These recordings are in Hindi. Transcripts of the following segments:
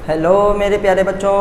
हेलो मेरे प्यारे बच्चों,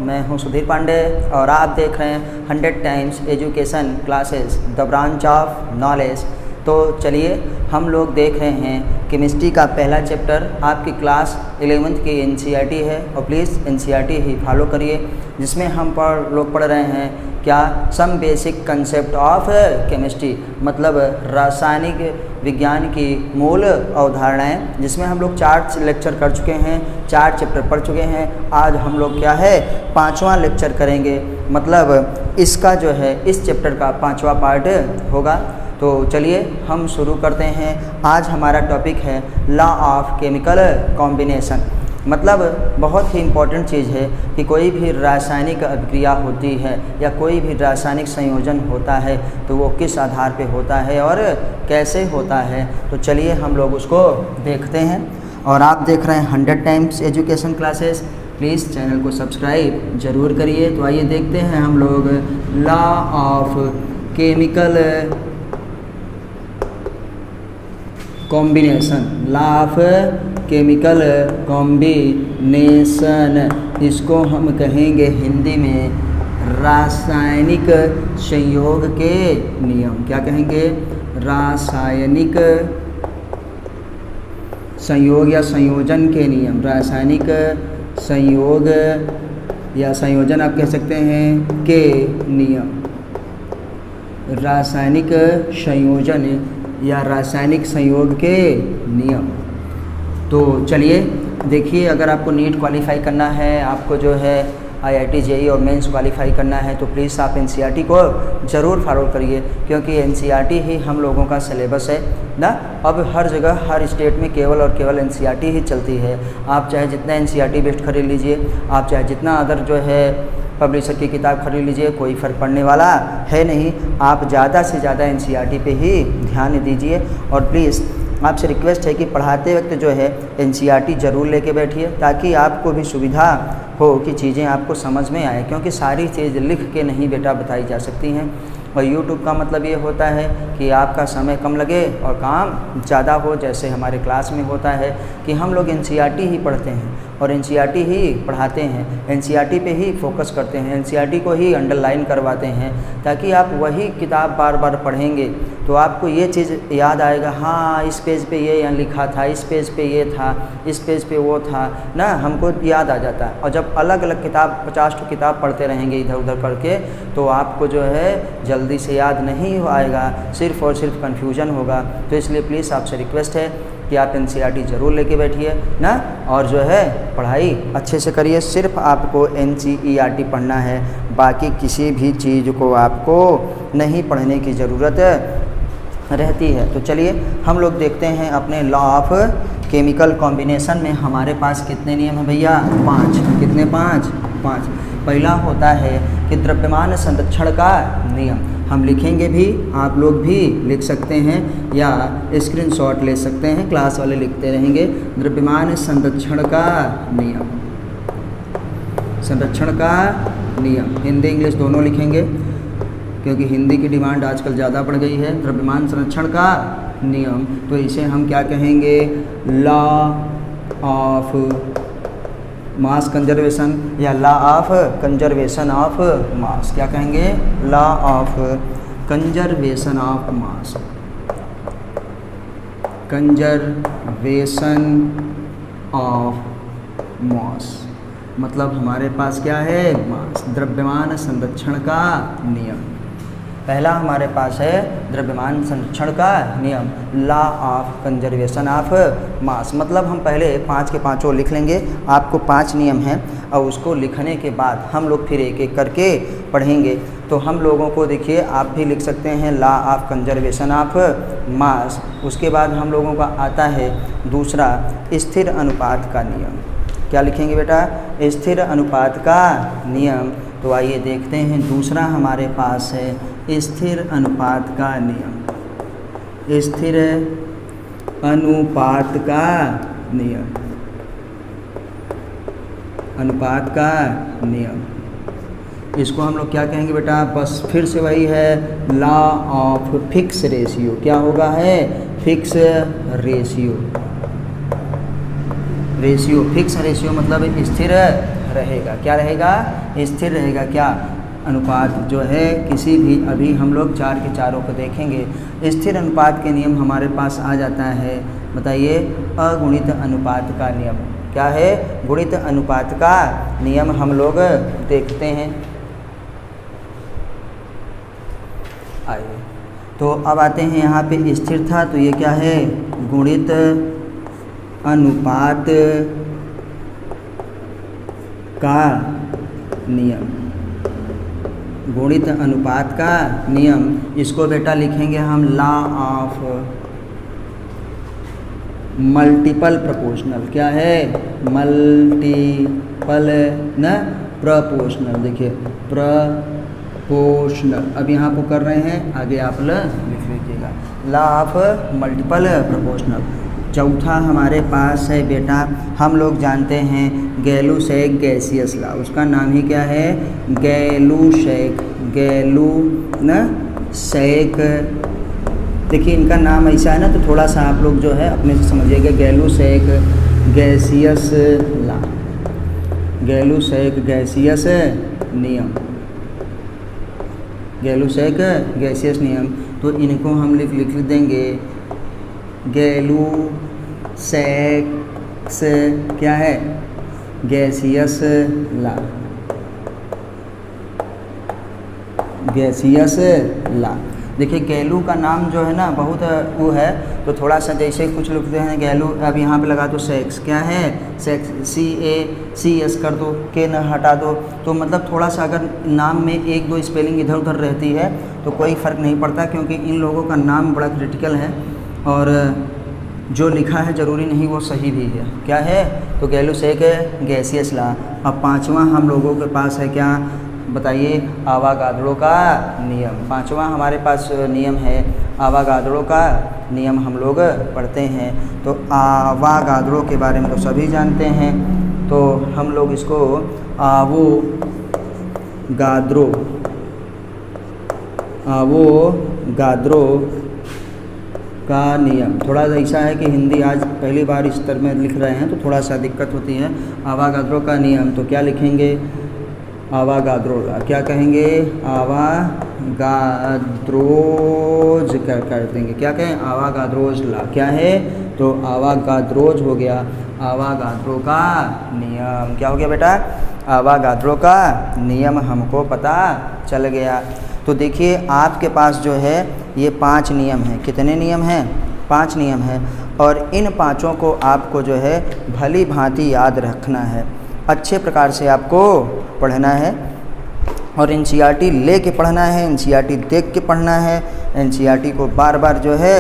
मैं हूं सुधीर पांडे और आप देख रहे हैं 100 times education classes the branch of knowledge. तो चलिए हम लोग देख रहे हैं केमिस्ट्री का पहला चैप्टर आपकी क्लास 11th की एनसीईआरटी है और प्लीज़ एनसीईआरटी ही फॉलो करिए, जिसमें हम लोग पढ़ रहे हैं क्या some basic concept of chemistry, मतलब रासायनिक विज्ञान की मूल अवधारणाएं, जिसमें हम लोग 4 लेक्चर कर चुके हैं, 4 चैप्टर पढ़ चुके हैं। आज हम लोग क्या है 5वां लेक्चर करेंगे, मतलब इसका जो है इस चैप्टर का 5वां पार्ट होगा। तो चलिए हम शुरू करते हैं। आज हमारा टॉपिक है लॉ ऑफ केमिकल कॉम्बिनेशन, मतलब बहुत ही इम्पॉर्टेंट चीज़ है कि कोई भी रासायनिक अभिक्रिया होती है या कोई भी रासायनिक संयोजन होता है तो वो किस आधार पे होता है और कैसे होता है। तो चलिए हम लोग उसको देखते हैं। और आप देख रहे हैं 100 times education classes, please channel को सब्सक्राइब ज़रूर करिए। तो आइए देखते हैं हम लोग law of chemical combination, law of chemical combination, इसको हम कहेंगे हिंदी में रासायनिक संयोग के नियम। क्या कहेंगे? रासायनिक संयोग या संयोजन के नियम। रासायनिक संयोग या संयोजन आप कह सकते हैं के नियम। रासायनिक संयोजन या रासायनिक संयोग के नियम। तो चलिए देखिए, अगर आपको नीट क्वालिफाई करना है, आपको जो है आईआईटी जेईई और मेंस क्वालिफाई करना है, तो प्लीज़ आप एनसीईआरटी को ज़रूर फॉलो करिए, क्योंकि एनसीईआरटी ही हम लोगों का सिलेबस है ना। अब हर जगह हर स्टेट में केवल और केवल एनसीईआरटी ही चलती है। आप चाहे जितना एनसीईआरटी बेस्ड खरीद लीजिए, आप चाहे जितना अदर जो है पब्लिशर की किताब खरीद लीजिए, कोई फ़र्क पड़ने वाला है नहीं। आप ज़्यादा से ज़्यादा एनसीईआरटी पे ही ध्यान दीजिए। और प्लीज़ आपसे रिक्वेस्ट है कि पढ़ाते वक्त जो है एनसीईआरटी ज़रूर लेके बैठिए, ताकि आपको भी सुविधा हो कि चीज़ें आपको समझ में आए, क्योंकि सारी चीज़ लिख के नहीं बेटा बताई जा सकती हैं। और यूट्यूब का मतलब ये होता है कि आपका समय कम लगे और काम ज़्यादा हो। जैसे हमारे क्लास में होता है कि हम लोग एनसीईआरटी ही पढ़ते हैं और एनसीईआरटी ही पढ़ाते हैं, एनसीईआरटी पे ही फोकस करते हैं, एनसीईआरटी को ही अंडरलाइन करवाते हैं, ताकि आप वही किताब बार बार पढ़ेंगे तो आपको ये चीज़ याद आएगा, हाँ इस पेज पे ये यहाँ लिखा था, इस पेज पे ये था, इस पेज पे वो था ना, हमको याद आ जाता है। और जब अलग अलग किताब 50 किताब पढ़ते रहेंगे इधर उधर करके, तो आपको जो है जल्दी से याद नहीं आएगा, सिर्फ़ और सिर्फ कन्फ्यूजन होगा। तो इसलिए प्लीज़ आपसे रिक्वेस्ट है कि आप एनसीईआरटी ज़रूर लेके बैठिए ना, और जो है पढ़ाई अच्छे से करिए। सिर्फ आपको एनसीईआरटी पढ़ना है, बाकी किसी भी चीज़ को आपको नहीं पढ़ने की ज़रूरत रहती है। तो चलिए हम लोग देखते हैं अपने लॉ ऑफ केमिकल कॉम्बिनेशन में हमारे पास कितने नियम हैं भैया? 5। कितने? 5। पहला होता है कि द्रव्यमान संरक्षण का नियम। हम लिखेंगे भी, आप लोग भी लिख सकते हैं या स्क्रीनशॉट ले सकते हैं, क्लास वाले लिखते रहेंगे। द्रव्यमान संरक्षण का नियम, संरक्षण का नियम, हिंदी इंग्लिश दोनों लिखेंगे, क्योंकि हिंदी की डिमांड आजकल ज़्यादा बढ़ गई है। द्रव्यमान संरक्षण का नियम, तो इसे हम क्या कहेंगे? लॉ ऑफ मास कंजर्वेशन या लॉ ऑफ कंजर्वेशन ऑफ मास। क्या कहेंगे? Law of conservation of mass, conservation of मास, मतलब हमारे पास क्या है? मास, द्रव्यमान संरक्षण का नियम। पहला हमारे पास है द्रव्यमान संरक्षण का नियम, लॉ ऑफ कंजर्वेशन ऑफ मास। मतलब हम पहले 5 के 5 लिख लेंगे, आपको 5 नियम हैं, और उसको लिखने के बाद हम लोग फिर एक एक करके पढ़ेंगे। तो हम लोगों को देखिए, आप भी लिख सकते हैं लॉ ऑफ कंजर्वेशन ऑफ मास। उसके बाद हम लोगों का आता है दूसरा स्थिर अनुपात का नियम। क्या लिखेंगे बेटा? स्थिर अनुपात का नियम। तो आइए देखते हैं, दूसरा हमारे पास है स्थिर अनुपात का नियम, स्थिर अनुपात का नियम, अनुपात का नियम। इसको हम लोग क्या कहेंगे बेटा? बस फिर से वही है, लॉ ऑफ फिक्स रेशियो। क्या होगा? है fix ratio, ratio, fix ratio मतलब स्थिर रहेगा। क्या रहेगा? स्थिर रहेगा। क्या? अनुपात जो है किसी भी, अभी हम लोग 4 के चारों को देखेंगे। स्थिर अनुपात के नियम हमारे पास आ जाता है, बताइए, अगुणित अनुपात का नियम। क्या है? गुणित अनुपात का नियम हम लोग देखते हैं। आइए, तो अब आते हैं यहाँ पे स्थिर था, तो ये क्या है? गुणित अनुपात का नियम। गुणित अनुपात का नियम, इसको बेटा लिखेंगे हम लॉ ऑफ मल्टीपल प्रोपोर्शनल। क्या है? मल्टीपल न प्रोपोर्शनल। देखिए प्रोपोर्शनल, अब यहाँ को कर रहे हैं, आगे आप लिख लीजिएगा लॉ ऑफ मल्टीपल प्रोपोर्शनल। चौथा हमारे पास है बेटा, हम लोग जानते हैं गैलू-सैग गैसियस लॉ, उसका नाम ही क्या है? गैलू-सैग, गैलू-सैग। देखिए इनका नाम ऐसा है ना, तो थोड़ा सा आप लोग जो है अपने से समझिएगा। गैलू-सैग गैसियस लॉ, गैलू-सैग गैसियस नियम, गैलू-सैग गैसियस नियम। तो इनको हम लिख देंगे गैलू-सैग क्या है? Gaseous law, gaseous law. देखिए गैलू का नाम जो है ना बहुत वो है, तो थोड़ा सा जैसे कुछ लिखते हैं गैलू, अब यहाँ पे लगा दो सेक्स। क्या है? सेक्स, CACS कर दो, के न हटा दो, तो मतलब थोड़ा सा अगर नाम में 1-2 स्पेलिंग इधर उधर रहती है तो कोई फ़र्क नहीं पड़ता, क्योंकि इन लोगों का नाम बड़ा क्रिटिकल है और जो लिखा है ज़रूरी नहीं वो सही भी है। क्या है? तो गैलू-सैग गैसियस लॉ। अब पाँचवा हम लोगों के पास है क्या? बताइए, आवागाद्रो का नियम। पाँचवा हमारे पास नियम है आवागाद्रो का नियम, हम लोग पढ़ते हैं। तो आवागाद्रो के बारे में तो सभी जानते हैं, तो हम लोग इसको आवोगाद्रो का नियम। थोड़ा ऐसा है कि हिंदी आज पहली बार इस तरह में लिख रहे हैं तो थोड़ा सा दिक्कत होती है। आवागाद्रो का नियम, तो क्या लिखेंगे? आवागाद्रो लॉ। क्या कहेंगे? आवागाद्रोज कर देंगे। क्या कहें? आवागाद्रोज लॉ। क्या है? तो आवागाद्रोज हो गया, आवागाद्रो का नियम। क्या हो गया बेटा? आवागाद्रो का नियम हमको पता चल गया। तो देखिए आपके पास जो है ये 5 नियम हैं। कितने नियम हैं? 5 नियम हैं, और इन पाँचों को आपको जो है भली भांति याद रखना है, अच्छे प्रकार से आपको पढ़ना है, और NCERT ले के पढ़ना है, NCERT देख के पढ़ना है, NCERT को बार बार जो है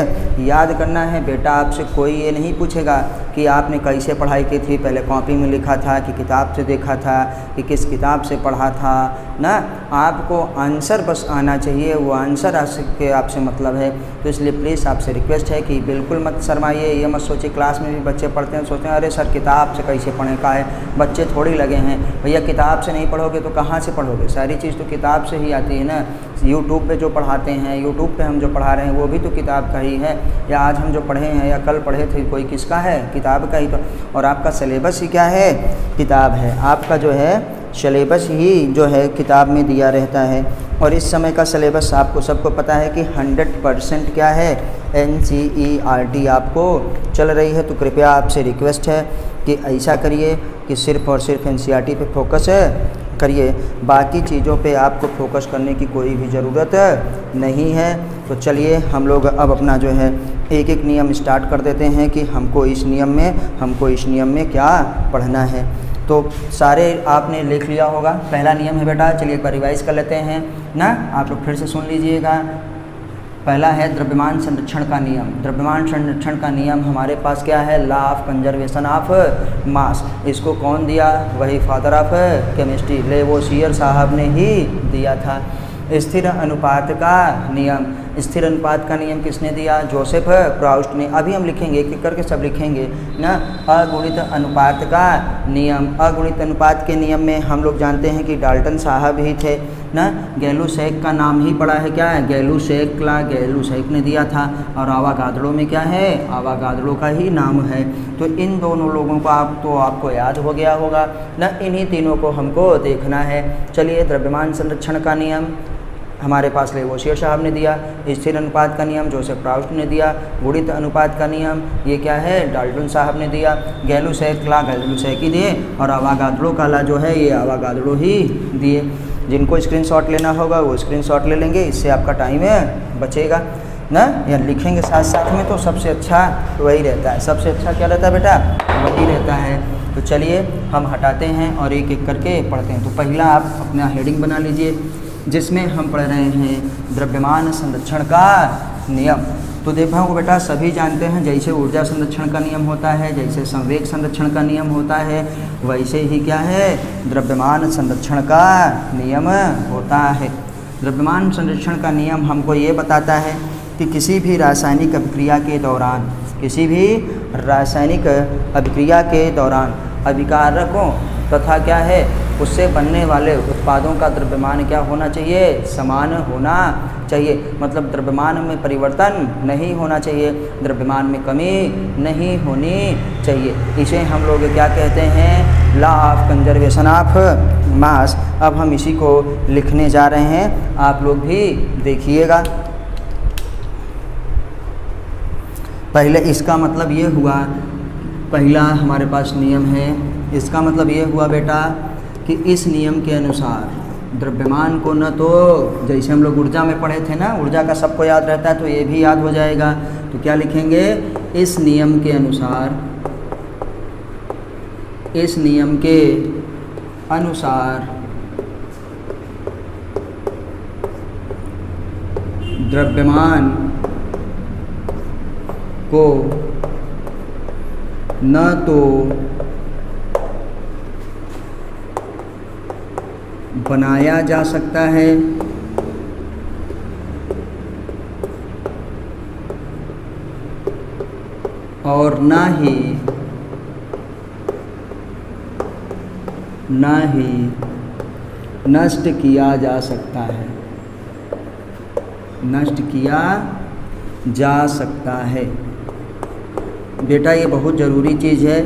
याद करना है। बेटा आपसे कोई ये नहीं पूछेगा कि आपने कैसे पढ़ाई की थी, पहले कॉपी में लिखा था कि किताब से देखा था कि किस किताब से पढ़ा था ना। आपको आंसर बस आना चाहिए, वो आंसर के आपसे मतलब है। तो इसलिए प्लीज़ आपसे रिक्वेस्ट है कि बिल्कुल मत शर्माइए, ये मत सोचिए। क्लास में भी बच्चे पढ़ते हैं, सोचते हैं अरे सर किताब से कैसे पढ़ें, का है बच्चे थोड़ी लगे हैं। भैया किताब से नहीं पढ़ोगे तो कहाँ से पढ़ोगे? सारी चीज़ तो किताब से ही आती है ना। यूट्यूब पे जो पढ़ाते हैं, यूट्यूब पे हम जो पढ़ा रहे हैं वो भी तो किताब का ही है, या आज हम जो पढ़े हैं या कल पढ़े थे कोई किसका है? किताब का ही तो। और आपका सिलेबस ही क्या है? किताब है। आपका जो है सिलेबस ही जो है किताब में दिया रहता है। और इस समय का सिलेबस आपको सबको पता है कि 100% क्या है? NCERT आपको चल रही है। तो कृपया आपसे रिक्वेस्ट है कि ऐसा करिए कि सिर्फ़ और सिर्फ NCERT पे फोकस करिए, बाकी चीज़ों पे आपको फोकस करने की कोई भी ज़रूरत नहीं है। तो चलिए हम लोग अब अपना जो है एक एक नियम स्टार्ट कर देते हैं कि हमको इस नियम में क्या पढ़ना है। तो सारे आपने लिख लिया होगा। पहला नियम है बेटा, चलिए एक बार रिवाइज कर लेते हैं ना, आप लोग फिर से सुन लीजिएगा। पहला है द्रव्यमान संरक्षण का नियम। द्रव्यमान संरक्षण का नियम हमारे पास क्या है? लॉ ऑफ कंजर्वेशन ऑफ मास। इसको कौन दिया? वही फादर ऑफ केमिस्ट्री लेवोसियर साहब ने ही दिया था। स्थिर अनुपात का नियम। स्थिर अनुपात का नियम किसने दिया? जोसेफ प्राउस्ट ने। अभी हम लिखेंगे, एक एक करके सब लिखेंगे ना। अगुणित अनुपात का नियम, अगुणित अनुपात के नियम में हम लोग जानते हैं कि डाल्टन साहब ही थे ना। गैलुसैक का नाम ही पड़ा है, क्या है? गैलुसैक ने दिया था। और आवागाद्रो में क्या है? आवागाद्रो का ही नाम है। तो इन दोनों लोगों को आपको याद हो गया होगा ना। इन्हीं तीनों को हमको देखना है। चलिए, द्रव्यमान संरक्षण का नियम हमारे पास लेवोसियर साहब ने दिया। स्थिर अनुपात का नियम जोसेफ प्राउस्ट ने दिया। गुणित अनुपात का नियम ये क्या है? डाल्टन साहब ने दिया। गैलुसैक ही दिए। और आवागाद्रो काला जो है ये आवागाद्रो ही दिए। जिनको स्क्रीनशॉट लेना होगा वो स्क्रीनशॉट ले लेंगे, इससे आपका टाइम बचेगा ना। या लिखेंगे साथ साथ में तो सबसे अच्छा वही रहता है। सबसे अच्छा क्या रहता है बेटा? वही रहता है। तो चलिए हम हटाते हैं और एक एक करके पढ़ते हैं। तो पहला आप अपना हेडिंग बना लीजिए जिसमें हम पढ़ रहे हैं द्रव्यमान संरक्षण का नियम। तो देखो बेटा, सभी जानते हैं जैसे ऊर्जा संरक्षण का नियम होता है, जैसे संवेग संरक्षण का नियम होता है, वैसे ही क्या है? द्रव्यमान संरक्षण का नियम होता है। द्रव्यमान संरक्षण का नियम हमको ये बताता है कि किसी भी रासायनिक अभिक्रिया के दौरान अभिकारकों तथा क्या है उससे बनने वाले उत्पादों का द्रव्यमान क्या होना चाहिए? समान होना चाहिए। मतलब द्रव्यमान में परिवर्तन नहीं होना चाहिए, द्रव्यमान में कमी नहीं होनी चाहिए। इसे हम लोग क्या कहते हैं? लॉ ऑफ कंजर्वेशन ऑफ मास। अब हम इसी को लिखने जा रहे हैं, आप लोग भी देखिएगा। पहले इसका मतलब ये हुआ, पहला हमारे पास नियम है, इसका मतलब ये हुआ बेटा कि इस नियम के अनुसार द्रव्यमान को न तो जैसे हम लोग ऊर्जा में पढ़े थे ना, ऊर्जा का सबको याद रहता है तो ये भी याद हो जाएगा। तो क्या लिखेंगे? इस नियम के अनुसार द्रव्यमान को न तो बनाया जा सकता है और ना ही नष्ट किया जा सकता है। नष्ट किया जा सकता है। बेटा ये बहुत ज़रूरी चीज़ है।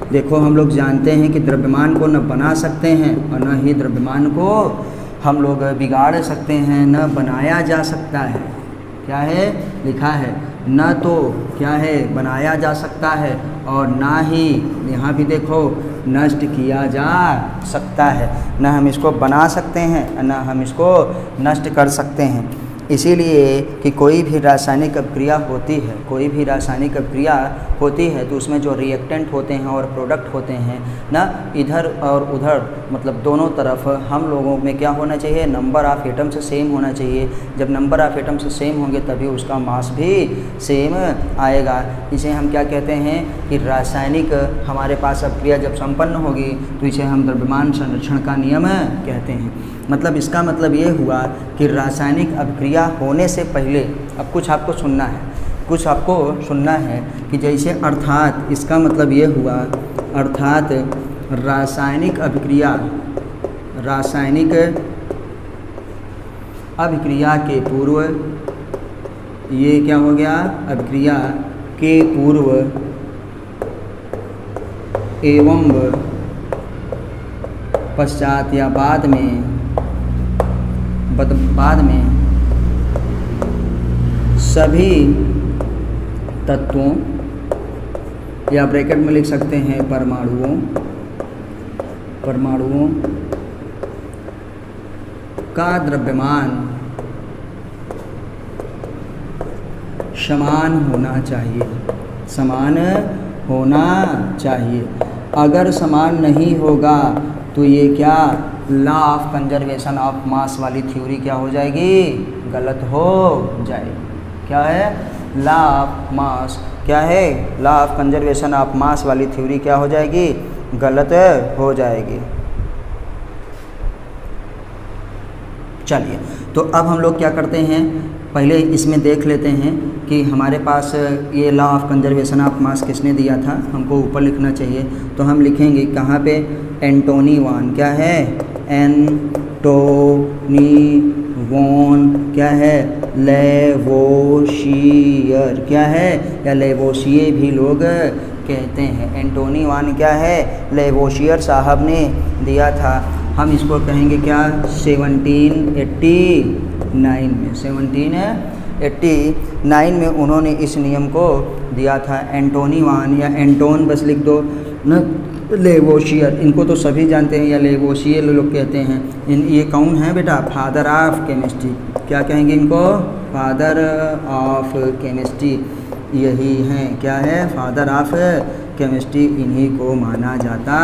देखो हम लोग जानते हैं कि द्रव्यमान को न बना सकते हैं और न ही द्रव्यमान को हम लोग बिगाड़ सकते हैं, न बनाया जा सकता है। क्या है? लिखा है न तो क्या है? बनाया जा सकता है और ना ही, यहाँ भी देखो, नष्ट किया जा सकता है। न हम इसको बना सकते हैं न हम इसको नष्ट कर सकते हैं। इसीलिए कि कोई भी रासायनिक अभिक्रिया होती है तो उसमें जो रिएक्टेंट होते हैं और प्रोडक्ट होते हैं ना, इधर और उधर मतलब दोनों तरफ हम लोगों में क्या होना चाहिए? नंबर ऑफ़ एटम से सेम होना चाहिए। जब नंबर ऑफ़ एटम से सेम होंगे तभी उसका मास भी सेम आएगा। इसे हम क्या कहते हैं कि रासायनिक हमारे पास अभिक्रिया जब संपन्न होगी तो इसे हम द्रव्यमान संरक्षण का नियम कहते हैं। मतलब इसका मतलब ये हुआ कि रासायनिक अभिक्रिया होने से पहले, अब कुछ आपको सुनना है कि जैसे अर्थात, इसका मतलब ये हुआ अर्थात रासायनिक अभिक्रिया के पूर्व, ये क्या हो गया? अभिक्रिया के पूर्व एवं पश्चात या बाद में सभी तत्वों या ब्रैकेट में लिख सकते हैं परमाणुओं का द्रव्यमान समान होना चाहिए। अगर समान नहीं होगा तो ये क्या? लॉ ऑफ कंजर्वेशन ऑफ मास वाली थ्योरी क्या हो जाएगी? गलत हो जाएगी। क्या है? लॉ ऑफ मास क्या है? लॉ ऑफ कंजर्वेशन ऑफ मास वाली थ्योरी क्या हो जाएगी? गलत हो जाएगी। चलिए, तो अब हम लोग क्या करते हैं, पहले इसमें देख लेते हैं कि हमारे पास ये लॉ ऑफ कंजर्वेशन ऑफ मास किसने दिया था। हमको ऊपर लिखना चाहिए, तो हम लिखेंगे कहाँ पे, एंटोनी वॉन, क्या है, एंटोनी वॉन, क्या है, लेवोशियर, क्या है, या लेवोशिए भी लोग कहते हैं। एंटोनी वॉन क्या है, लेवोशियर साहब ने दिया था। हम इसको कहेंगे क्या, 1789 में, 1789 में उन्होंने इस नियम को दिया था। एंटोनी वॉन या एंटोन बस लिख दो न, लेवोशियर, इनको तो सभी जानते हैं, या लेवोशियर लोग कहते हैं। ये कौन है बेटा, फादर ऑफ केमिस्ट्री, क्या कहेंगे इनको, फादर ऑफ केमिस्ट्री, यही हैं, क्या है, फादर ऑफ केमिस्ट्री, इन्हीं को माना जाता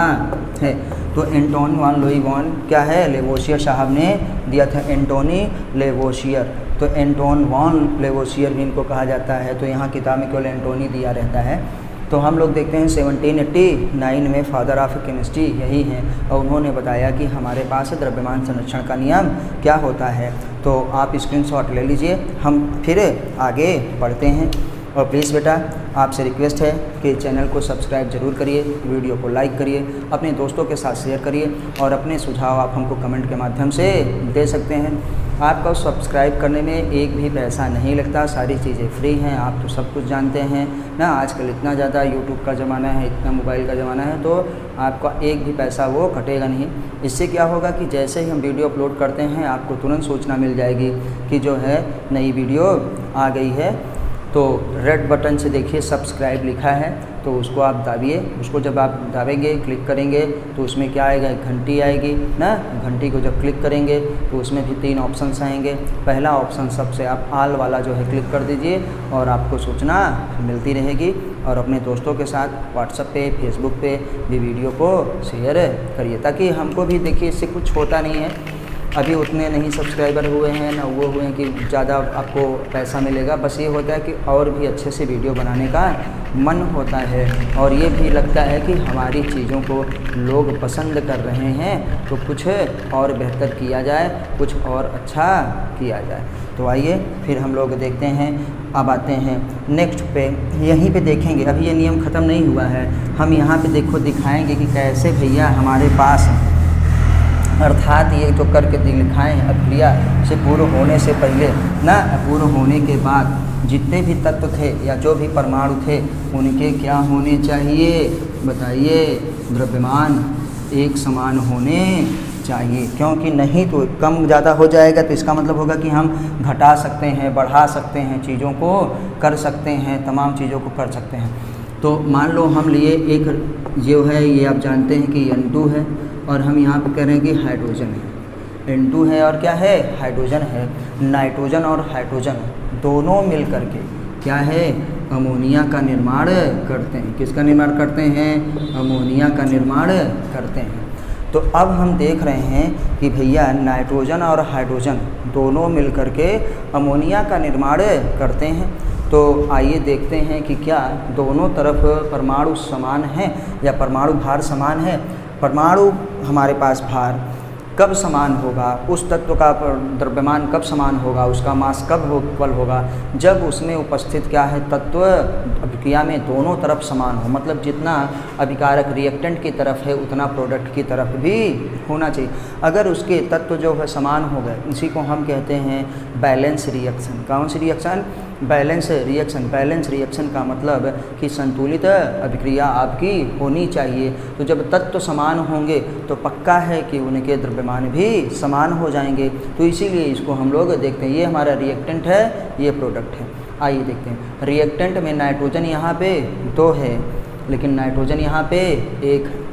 है। तो एंटोनी वॉन लुई वॉन क्या है, लेवोशियर साहब ने दिया था, एंटोनी लेवोशियर। तो एंटोन वॉन लेवोशियर भी इनको कहा जाता है। तो यहाँ किताब में केवल एंटोनी दिया रहता है। तो हम लोग देखते हैं 1789 में फादर ऑफ केमिस्ट्री यही हैं, और उन्होंने बताया कि हमारे पास द्रव्यमान संरक्षण का नियम क्या होता है। तो आप स्क्रीनशॉट ले लीजिए, हम फिर आगे बढ़ते हैं। और प्लीज़ बेटा आपसे रिक्वेस्ट है कि चैनल को सब्सक्राइब जरूर करिए, वीडियो को लाइक करिए, अपने दोस्तों के साथ शेयर करिए, और अपने सुझाव आप हमको कमेंट के माध्यम से दे सकते हैं। आपका सब्सक्राइब करने में एक भी पैसा नहीं लगता, सारी चीज़ें फ्री हैं, आप तो सब कुछ जानते हैं ना। आजकल इतना ज़्यादा यूट्यूब का ज़माना है, इतना मोबाइल का ज़माना है, तो आपका एक भी पैसा वो कटेगा नहीं। इससे क्या होगा कि जैसे ही हम वीडियो अपलोड करते हैं आपको तुरंत सूचना मिल जाएगी कि जो है नई वीडियो आ गई है। तो रेड बटन से देखिए सब्सक्राइब लिखा है, तो उसको आप दाबिए। उसको जब आप दाबेंगे, क्लिक करेंगे, तो उसमें क्या आएगा, एक घंटी आएगी ना। घंटी को जब क्लिक करेंगे तो उसमें भी 3 ऑप्शंस आएंगे। पहला ऑप्शन सबसे आप ऑल वाला जो है क्लिक कर दीजिए, और आपको सूचना मिलती रहेगी। और अपने दोस्तों के साथ व्हाट्सएप पे, फेसबुक पे भी वीडियो को शेयर करिए, ताकि हमको भी देखिए इससे कुछ होता नहीं है। अभी उतने नहीं सब्सक्राइबर हुए हैं ना वो हुए हैं कि ज़्यादा आपको पैसा मिलेगा। बस ये होता है कि और भी अच्छे से वीडियो बनाने का मन होता है, और ये भी लगता है कि हमारी चीज़ों को लोग पसंद कर रहे हैं, तो कुछ और बेहतर किया जाए, कुछ और अच्छा किया जाए। तो आइए फिर हम लोग देखते हैं। अब आते हैं नेक्स्ट पे, यहीं पे देखेंगे, अभी ये नियम ख़त्म नहीं हुआ है। हम यहाँ पे देखो दिखाएंगे कि कैसे भैया हमारे पास, अर्थात ये जो करके दिखाएँ अभिक्रिया से पूर्ण होने से पहले ना, पूर्ण होने के बाद जितने भी तत्व थे या जो भी परमाणु थे उनके क्या होने चाहिए, बताइए, द्रव्यमान एक समान होने चाहिए। क्योंकि नहीं तो कम ज़्यादा हो जाएगा तो इसका मतलब होगा कि हम घटा सकते हैं, बढ़ा सकते हैं, चीज़ों को कर सकते हैं, तमाम चीज़ों को कर सकते हैं। तो मान लो हम लिए एक जो है, ये आप जानते हैं कि N2 है, और हम यहाँ पे कह रहे हैं कि हाइड्रोजन है। N2 है और क्या है, हाइड्रोजन है। नाइट्रोजन और हाइड्रोजन दोनों मिल करके क्या है, अमोनिया का निर्माण करते हैं। किसका निर्माण करते हैं, अमोनिया का निर्माण करते हैं। तो अब हम देख रहे हैं कि भैया नाइट्रोजन और हाइड्रोजन दोनों मिल करके अमोनिया का निर्माण करते हैं। तो आइए देखते हैं कि क्या दोनों तरफ परमाणु समान हैं या परमाणु भार समान है। परमाणु हमारे पास भार कब समान होगा, उस तत्व का द्रव्यमान कब समान होगा, उसका मास कब इक्वल होगा, जब उसमें उपस्थित क्या है, तत्व अभिक्रिया में दोनों तरफ समान हो। मतलब जितना अभिकारक रिएक्टेंट की तरफ है उतना प्रोडक्ट की तरफ भी होना चाहिए। अगर उसके तत्व जो है समान हो गए, इसी को हम कहते हैं बैलेंस रिएक्शन। कौन सी reaction, balance reaction. Balance reaction का मतलब कि संतुलित अभिक्रिया आपकी होनी चाहिए। तो जब तत्व समान होंगे तो पक्का है कि उनके द्रव्यमान भी समान हो जाएंगे। तो इसीलिए इसको हम लोग देखते हैं, ये हमारा रिएक्टेंट है, ये प्रोडक्ट है। आइए देखते हैं, रिएक्टेंट में नाइट्रोजन यहाँ पे 2 है लेकिन नाइट्रोजन यहाँ पे 1 है,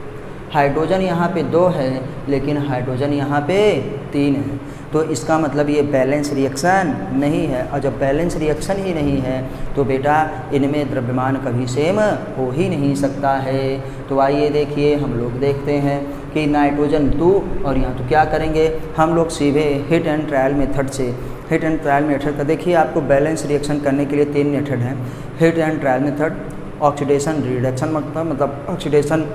हाइड्रोजन यहाँ पे 2 है लेकिन हाइड्रोजन यहाँ पे 3 है। तो इसका मतलब ये बैलेंस रिएक्शन नहीं है, और जब बैलेंस रिएक्शन ही नहीं है तो बेटा इनमें द्रव्यमान कभी सेम हो ही नहीं सकता है। तो आइए देखिए, हम लोग देखते हैं कि नाइट्रोजन 2, और यहाँ तो क्या करेंगे हम लोग सीधे हिट एंड ट्रायल मेथड से, हिट एंड ट्रायल मेथड का देखिए आपको बैलेंस रिएक्शन करने के लिए 3 मेथड हैं। Hit and trial method, oxidation reduction मतलब ऑक्सीडेशन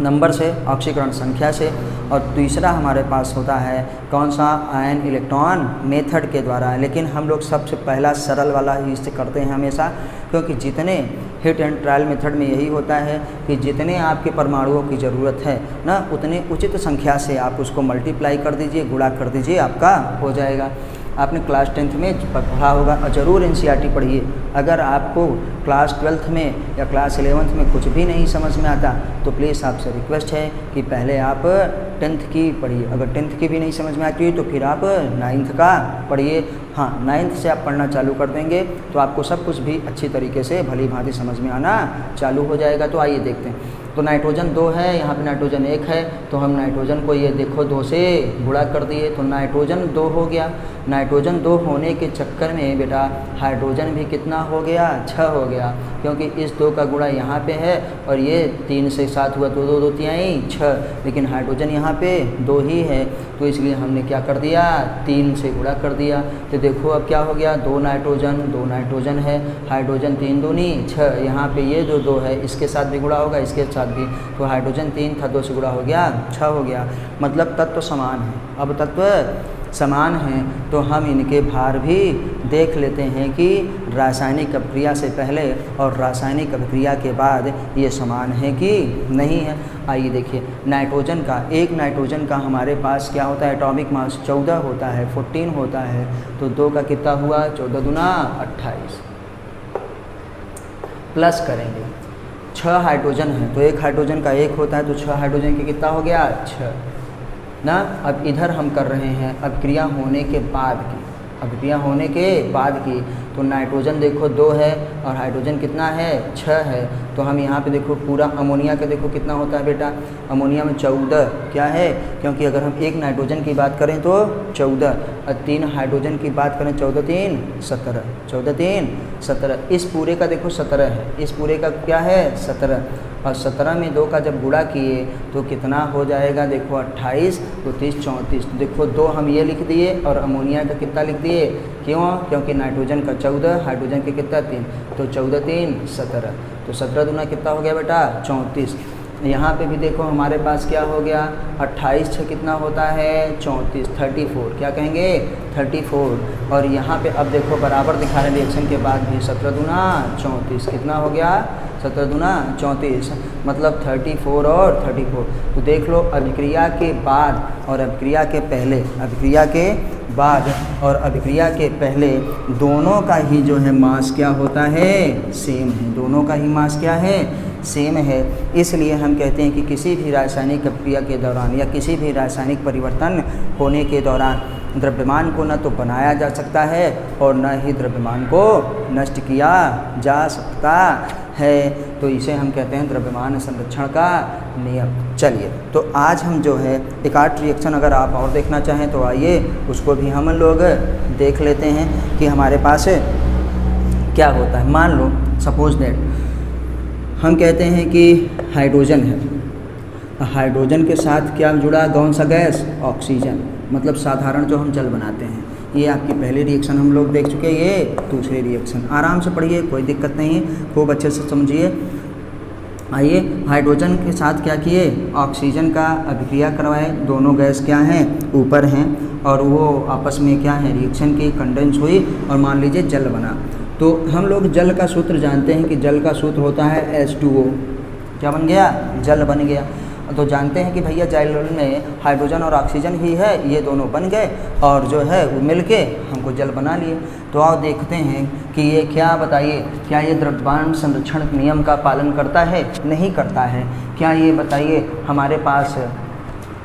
नंबर से, ऑक्सीकरण संख्या से, और तीसरा हमारे पास होता है कौन सा, आयन इलेक्ट्रॉन मेथड के द्वारा। लेकिन हम लोग सबसे पहला सरल वाला ही इससे करते हैं हमेशा, क्योंकि जितने हिट एंड ट्रायल मेथड में यही होता है कि जितने आपके परमाणुओं की ज़रूरत है ना, उतने उचित संख्या से आप उसको मल्टीप्लाई कर दीजिए, गुणा कर दीजिए, आपका हो जाएगा। आपने क्लास 10th में पढ़ा होगा और ज़रूर NCERT पढ़िए। अगर आपको क्लास 12th में या क्लास 11th में कुछ भी नहीं समझ में आता तो प्लीज़ आपसे रिक्वेस्ट है कि पहले आप 10th की पढ़िए। अगर 10th की भी नहीं समझ में आती है तो फिर आप 9th का पढ़िए। हाँ, 9th से आप पढ़ना चालू कर देंगे तो आपको सब कुछ भी अच्छी तरीके से भली भांति समझ में आना चालू हो जाएगा। तो आइए देखते हैं। तो नाइट्रोजन 2 है, यहाँ पे नाइट्रोजन 1 है, तो हम नाइट्रोजन को ये देखो 2 से गुणा कर दिए तो नाइट्रोजन 2 हो गया। नाइट्रोजन 2 होने के चक्कर में बेटा हाइड्रोजन भी कितना हो गया, 6 हो गया, क्योंकि इस 2 का गुणा यहाँ पे है और ये 3 से 7 हुआ तो 2 2 3 6, लेकिन हाइड्रोजन यहाँ पे 2 ही है, तो इसलिए हमने क्या कर दिया, 3 से गुणा कर दिया। तो देखो अब क्या हो गया, 2 नाइट्रोजन है, हाइड्रोजन 3 दूनी 6, यहाँ पे ये जो 2 है इसके साथ भी गुणा होगा, इसके साथ भी, तो हाइड्रोजन 3 था, 2 से गुणा हो गया 6 हो गया। मतलब तत्व समान है। अब तत्व समान हैं तो हम इनके भार भी देख लेते हैं कि रासायनिक अभिक्रिया से पहले और रासायनिक अभिक्रिया के बाद ये समान है कि नहीं है। आइए देखिए, नाइट्रोजन का, एक नाइट्रोजन का हमारे पास क्या होता है, एटॉमिक मास 14 होता है, 14 होता है, तो 2 का कितना हुआ, 14 दूना 28, प्लस करेंगे 6 हाइड्रोजन है तो एक हाइड्रोजन का 1 होता है, तो 6 हाइड्रोजन के कितना हो गया, 6 ना। अब इधर हम कर रहे हैं अभिक्रिया होने के बाद की, अभिक्रिया होने के बाद की, तो नाइट्रोजन देखो 2 है और हाइड्रोजन कितना है, 6 है, तो हम यहाँ पे देखो पूरा अमोनिया का देखो कितना होता है बेटा, अमोनिया में 14 क्या है, क्योंकि अगर हम एक नाइट्रोजन की बात करें तो 14 और 3 हाइड्रोजन की बात करें 14 3 17, 14 3 17, इस पूरे का देखो 17 है, इस पूरे का क्या है 17, और 17 में 2 का जब गुणा किए तो कितना हो जाएगा, देखो 28, तो 30 34, तो देखो 2 हम ये लिख दिए और अमोनिया का कितना लिख दिए, क्यों, क्योंकि नाइट्रोजन का 14, हाइड्रोजन के कितना 3, तो 14 3 17, तो 17 दूना कितना हो गया बेटा 34। यहाँ पे भी देखो हमारे पास क्या हो गया, 28 6 कितना होता है 34, 34, क्या कहेंगे 34, और यहाँ पे अब देखो बराबर दिखा रहे रिएक्शन के बाद भी 17 दूना 34, कितना हो गया 17 दूना 34, मतलब 34 और 34। तो देख लो अभिक्रिया के बाद और अभिक्रिया के पहले, अभिक्रिया के बाद और अभिक्रिया के पहले दोनों का ही जो है मास क्या होता है, सेम है, दोनों का ही मास क्या है, सेम है। इसलिए हम कहते हैं कि किसी भी रासायनिक अभिक्रिया के दौरान या किसी भी रासायनिक परिवर्तन होने के दौरान द्रव्यमान को न तो बनाया जा सकता है और न ही द्रव्यमान को नष्ट किया जा सकता है, तो इसे हम कहते हैं द्रव्यमान संरक्षण का नियम। चलिए, तो आज हम जो है एक आर्ट रिएक्शन अगर आप और देखना चाहें तो आइए उसको भी हम लोग देख लेते हैं कि हमारे पास क्या होता है। मान लो सपोज दैट हम कहते हैं कि हाइड्रोजन है, हाइड्रोजन के साथ क्या जुड़ा, कौन सा गैस, ऑक्सीजन, मतलब साधारण जो हम जल बनाते हैं। ये आपकी पहली रिएक्शन हम लोग देख चुके हैं, ये दूसरी रिएक्शन। आराम से पढ़िए, कोई दिक्कत नहीं है, खूब अच्छे से समझिए। आइए, हाइड्रोजन के साथ क्या किए, ऑक्सीजन का अभिक्रिया करवाए, दोनों गैस क्या हैं, ऊपर हैं, और वो आपस में क्या है, रिएक्शन की, कंडेंस हुई और मान लीजिए जल बना। तो हम लोग जल का सूत्र जानते हैं कि जल का सूत्र होता है H2O, क्या बन गया, जल बन गया। तो जानते हैं कि भैया जल में हाइड्रोजन और ऑक्सीजन ही है, ये दोनों बन गए और जो है वो मिलके हमको जल बना लिए। तो आओ देखते हैं कि ये क्या, बताइए क्या ये द्रव्यमान संरक्षण नियम का पालन करता है, नहीं करता है। क्या ये बताइए हमारे पास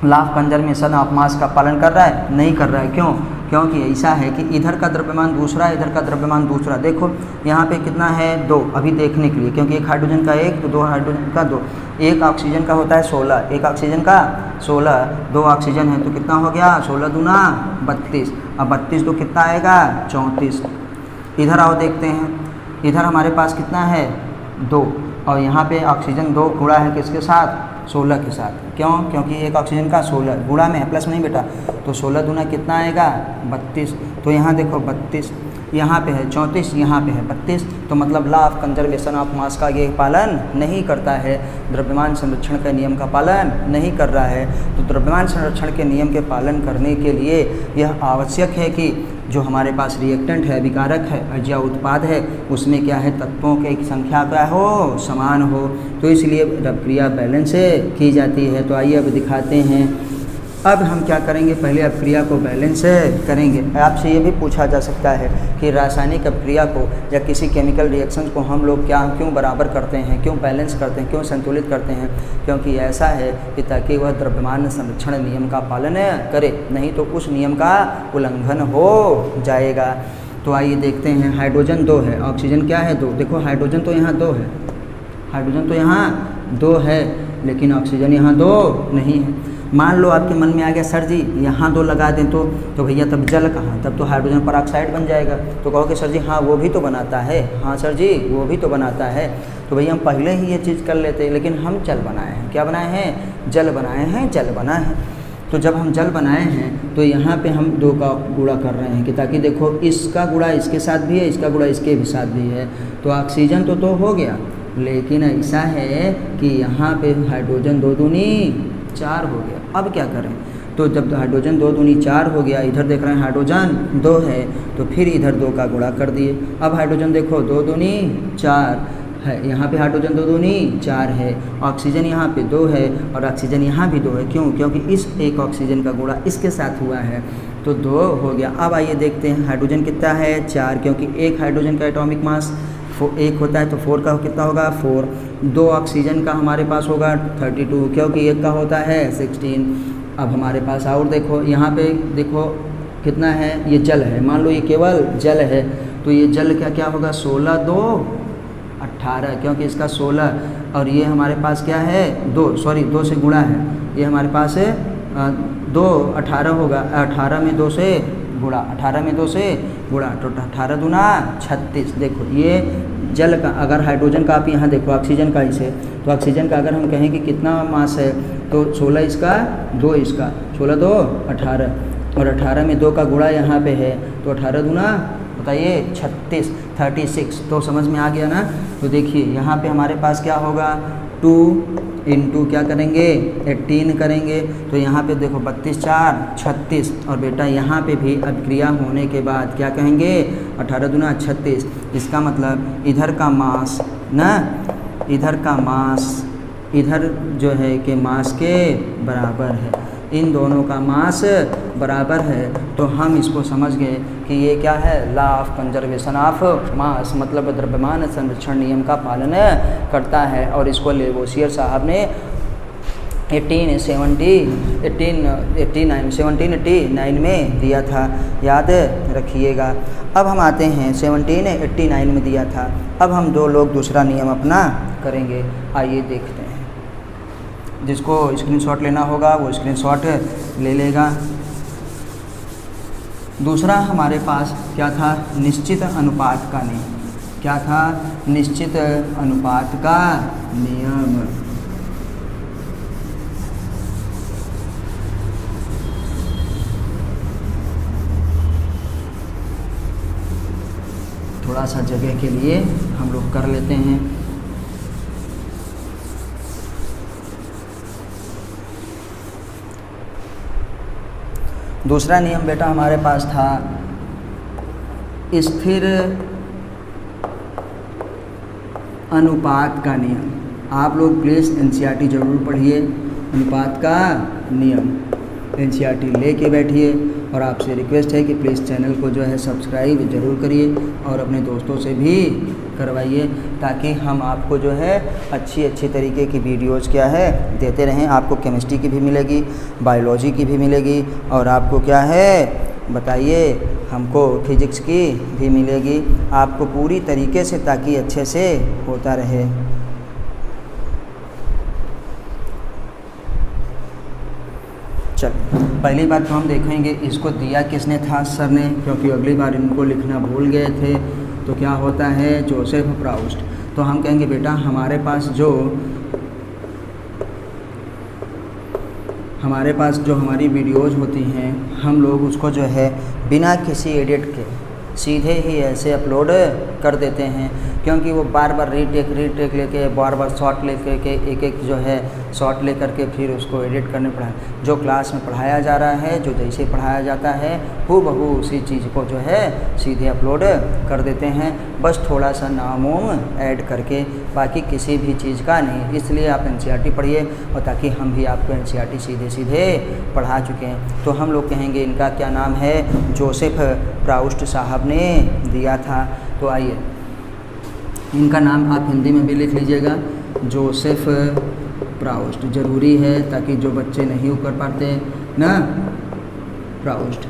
law of conservation of mass का पालन कर रहा है, नहीं कर रहा है। क्यों, क्योंकि ऐसा है कि इधर का द्रव्यमान दूसरा, इधर का द्रव्यमान दूसरा। देखो यहाँ पे कितना है 2, अभी देखने के लिए, क्योंकि एक हाइड्रोजन का 1 तो 2 हाइड्रोजन का 2, एक ऑक्सीजन का होता है 16, एक ऑक्सीजन का 16, 2 ऑक्सीजन है तो कितना हो गया 16 दूना 32, अब 32 तो कितना आएगा 34। इधर आओ देखते हैं, इधर हमारे पास कितना है 2 और यहाँ पे ऑक्सीजन 2 गुणा है किसके साथ, 16 के साथ। क्यों, क्योंकि एक ऑक्सीजन का 16 गुणा में है, प्लस नहीं बेटा, तो 16 दूना कितना आएगा 32। तो यहाँ देखो 32, यहाँ पे है 34, यहाँ पे है 32, तो मतलब law of conservation of mass का ये पालन नहीं करता है, द्रव्यमान संरक्षण के नियम का पालन नहीं कर रहा है। तो द्रव्यमान संरक्षण के नियम के पालन करने के लिए यह आवश्यक है कि जो हमारे पास रिएक्टेंट है, विकारक है या उत्पाद है, उसमें क्या है, तत्वों की संख्या क्या हो, समान हो। तो इसलिए अपक्रिया बैलेंस की जाती है। तो आइए अब दिखाते हैं। अब हम क्या करेंगे, पहले अपक्रिया को बैलेंस करेंगे। आपसे ये भी पूछा जा सकता है कि रासायनिक अपक्रिया को या किसी केमिकल रिएक्शन को हम लोग क्यों बराबर करते हैं, क्यों बैलेंस करते हैं, क्यों संतुलित करते हैं। क्योंकि ऐसा है कि ताकि वह द्रव्यमान संरक्षण नियम का पालन करे, नहीं तो उस नियम का उल्लंघन हो जाएगा। तो आइए देखते हैं। हाइड्रोजन 2 है, ऑक्सीजन क्या है 2। देखो हाइड्रोजन तो यहाँ 2 है, हाइड्रोजन तो यहाँ 2 है, लेकिन ऑक्सीजन यहाँ 2 नहीं है। मान लो आपके मन में आ गया सर जी यहाँ 2 लगा दें तो भैया तब जल कहाँ, तब तो हाइड्रोजन परऑक्साइड बन जाएगा। तो कहोगे सर जी हाँ वो भी तो बनाता है, हाँ सर जी वो भी तो बनाता है। तो भैया हम पहले ही ये चीज़ कर लेते, लेकिन हम जल बनाए हैं। क्या बनाए हैं, जल बनाए हैं, जल बना है। तो जब हम जल बनाए हैं तो यहाँ पे हम 2 का गुणा कर रहे हैं कि ताकि देखो इसका गुणा इसके साथ भी है, इसका गुणा इसके भी साथ भी है। तो ऑक्सीजन तो हो गया, लेकिन ऐसा है कि यहाँ पे हाइड्रोजन 2 दूनी 4 हो गया। अब क्या करें, तो जब हाइड्रोजन 2 दूनी 4 हो गया, इधर देख रहे हैं हाइड्रोजन 2 है, तो फिर इधर 2 का गुणा कर दिए। अब हाइड्रोजन देखो 2 दूनी 4 है, यहाँ पे हाइड्रोजन 2 दूनी 4 है, ऑक्सीजन यहाँ पे 2 है और ऑक्सीजन यहाँ भी 2 है। क्यों, क्योंकि इस एक ऑक्सीजन का गुणा इसके साथ हुआ है, तो 2 हो गया। अब आइए देखते हैं हाइड्रोजन कितना है 4, क्योंकि एक हाइड्रोजन का एटॉमिक मास 1 होता है, तो 4 का कितना होगा 4। 2 ऑक्सीजन का हमारे पास होगा 32, क्योंकि 1 का होता है 16। अब हमारे पास और देखो, यहाँ पे देखो कितना है, ये जल है, मान लो ये केवल जल है, तो ये जल क्या होगा 16 2 18, क्योंकि इसका 16 और ये हमारे पास क्या है 2 से गुणा है, ये हमारे पास है 2 18 होगा, 18 में 2 से गुणा, 18 में 2 से गुणा, तो 18 दूना 36। देखो ये जल का, अगर हाइड्रोजन का आप यहाँ देखो ऑक्सीजन का इसे, तो ऑक्सीजन का अगर हम कहें कि कितना मास है, तो 16 इसका 2 इसका, 16 2 18 और 18 में 2 का गुणा यहाँ पे है, तो 18 दूना बताइए 36। तो समझ में आ गया ना। तो देखिए यहाँ पे हमारे पास क्या होगा 2 इंटू क्या करेंगे 18 करेंगे, तो यहाँ पे देखो 32 4 36 और बेटा यहाँ पे भी अभिक्रिया होने के बाद क्या कहेंगे 18 दूना 36। इसका मतलब इधर का मास ना, इधर का मास इधर जो है कि मास के बराबर है, इन दोनों का मास बराबर है। तो हम इसको समझ गए कि ये क्या है, लॉ ऑफ कंजर्वेशन ऑफ मास, मतलब द्रव्यमान संरक्षण नियम का पालन करता है। और इसको लेवोसियर साहब ने 1789 में दिया था, याद रखिएगा। अब हम आते हैं 1789 में दिया था। अब हम 2 लोग दूसरा नियम अपना करेंगे, आइए देखते हैं। जिसको स्क्रीनशॉट लेना होगा वो स्क्रीनशॉट ले लेगा। दूसरा हमारे पास क्या था, निश्चित अनुपात का नियम। क्या था, निश्चित अनुपात का नियम। थोड़ा सा जगह के लिए हम लोग कर लेते हैं। दूसरा नियम बेटा हमारे पास था स्थिर अनुपात का नियम। आप लोग प्लीज़ एनसीईआरटी ज़रूर पढ़िए, अनुपात का नियम एनसीईआरटी लेके बैठिए। और आपसे रिक्वेस्ट है कि प्लीज़ चैनल को जो है सब्सक्राइब ज़रूर करिए और अपने दोस्तों से भी करवाइए, ताकि हम आपको जो है अच्छी तरीके की वीडियोज़ क्या है देते रहें। आपको केमिस्ट्री की भी मिलेगी, बायोलॉजी की भी मिलेगी, और आपको क्या है बताइए, हमको फिज़िक्स की भी मिलेगी, आपको पूरी तरीके से, ताकि अच्छे से होता रहे। चल पहली बात तो हम देखेंगे इसको दिया किसने था, सर ने, क्योंकि अगली बार इनको लिखना भूल गए थे। तो क्या होता है, जोसेफ प्राउस्ट। तो हम कहेंगे बेटा हमारे पास जो हमारी वीडियोज़ होती हैं, हम लोग उसको जो है बिना किसी एडिट के सीधे ही ऐसे अपलोड कर देते हैं, क्योंकि वो बार बार रीटेक लेके बार बार शॉट लेकर के एक जो है शॉट लेकर के फिर उसको एडिट करने पड़ा। जो क्लास में पढ़ाया जा रहा है, जो जैसे पढ़ाया जाता है हूबहू उसी चीज़ को जो है सीधे अपलोड कर देते हैं, बस थोड़ा सा नाम ऐड करके, बाकी किसी भी चीज़ का नहीं। इसलिए आप एनसीईआरटी पढ़िए, और ताकि हम भी आपको एनसीईआरटी सीधे पढ़ा चुके हैं। तो हम लोग कहेंगे इनका क्या नाम है, जोसेफ प्राउस्ट साहब ने दिया था। तो आइए इनका नाम आप हिंदी में भी लिख लीजिएगा, जोसेफ प्राउस्ट, ज़रूरी है ताकि जो बच्चे नहीं कर पाते ना, प्राउस्ट।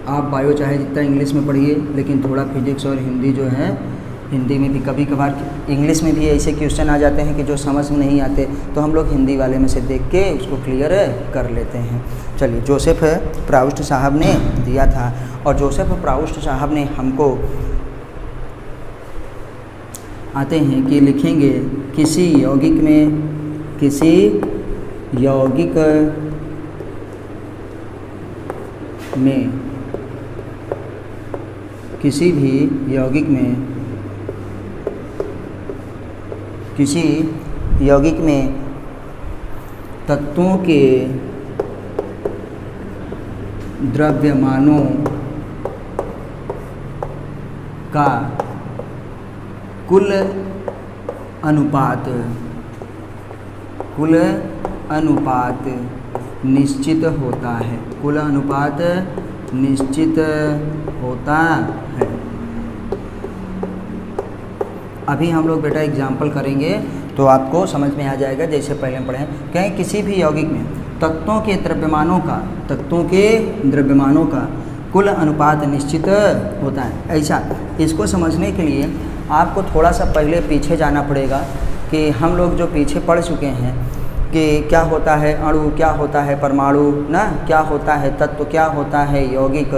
आप बायो चाहे जितना इंग्लिश में पढ़िए, लेकिन थोड़ा फिजिक्स और हिंदी जो है, हिंदी में भी कभी कभार इंग्लिश में भी ऐसे क्वेश्चन आ जाते हैं कि जो समझ में नहीं आते, तो हम लोग हिंदी वाले में से देख के उसको क्लियर कर लेते हैं। चलिए, जोसेफ प्राउस्ट साहब ने दिया था, और जोसेफ प्राउस्ट साहब ने हमको आते हैं कि लिखेंगे किसी यौगिक में किसी भी यौगिक में तत्वों के द्रव्यमानों का कुल अनुपात निश्चित होता है। कुल अनुपात निश्चित होता है। अभी हम लोग बेटा एग्जाम्पल करेंगे तो आपको समझ में आ जाएगा। जैसे पहले पढ़े, कहें किसी भी यौगिक में तत्वों के द्रव्यमानों का कुल अनुपात निश्चित होता है। ऐसा, इसको समझने के लिए आपको थोड़ा सा पहले पीछे जाना पड़ेगा कि हम लोग जो पीछे पढ़ चुके हैं कि क्या होता है अणु, क्या होता है परमाणु ना, क्या होता है तत्व, क्या होता है यौगिक।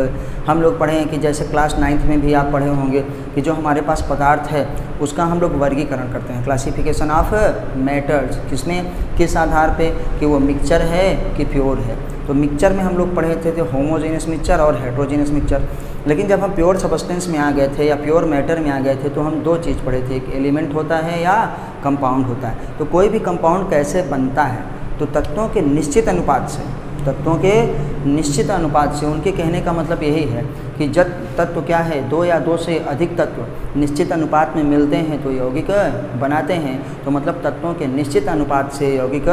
हम लोग पढ़े हैं कि जैसे क्लास 9th में भी आप पढ़े होंगे कि जो हमारे पास पदार्थ है उसका हम लोग वर्गीकरण करते हैं, क्लासिफिकेशन ऑफ मैटर्स। किसमें, किस आधार पे कि वो मिक्सचर है कि प्योर है। तो मिक्सचर में हम लोग पढ़े थे होमोजेनियस मिक्सचर और हेट्रोजेनियस मिक्सचर। लेकिन जब हम प्योर सब्सटेंस में आ गए थे या प्योर मैटर में आ गए थे तो हम दो चीज़ पढ़े थे, एक एलिमेंट होता है या कंपाउंड होता है। तो कोई भी कंपाउंड कैसे बनता है, तो तत्वों के निश्चित अनुपात से, उनके कहने का मतलब यही है कि जब तत्व क्या है, दो या दो से अधिक तत्व निश्चित अनुपात में मिलते हैं तो यौगिक बनाते हैं। तो मतलब तत्वों के निश्चित अनुपात से यौगिक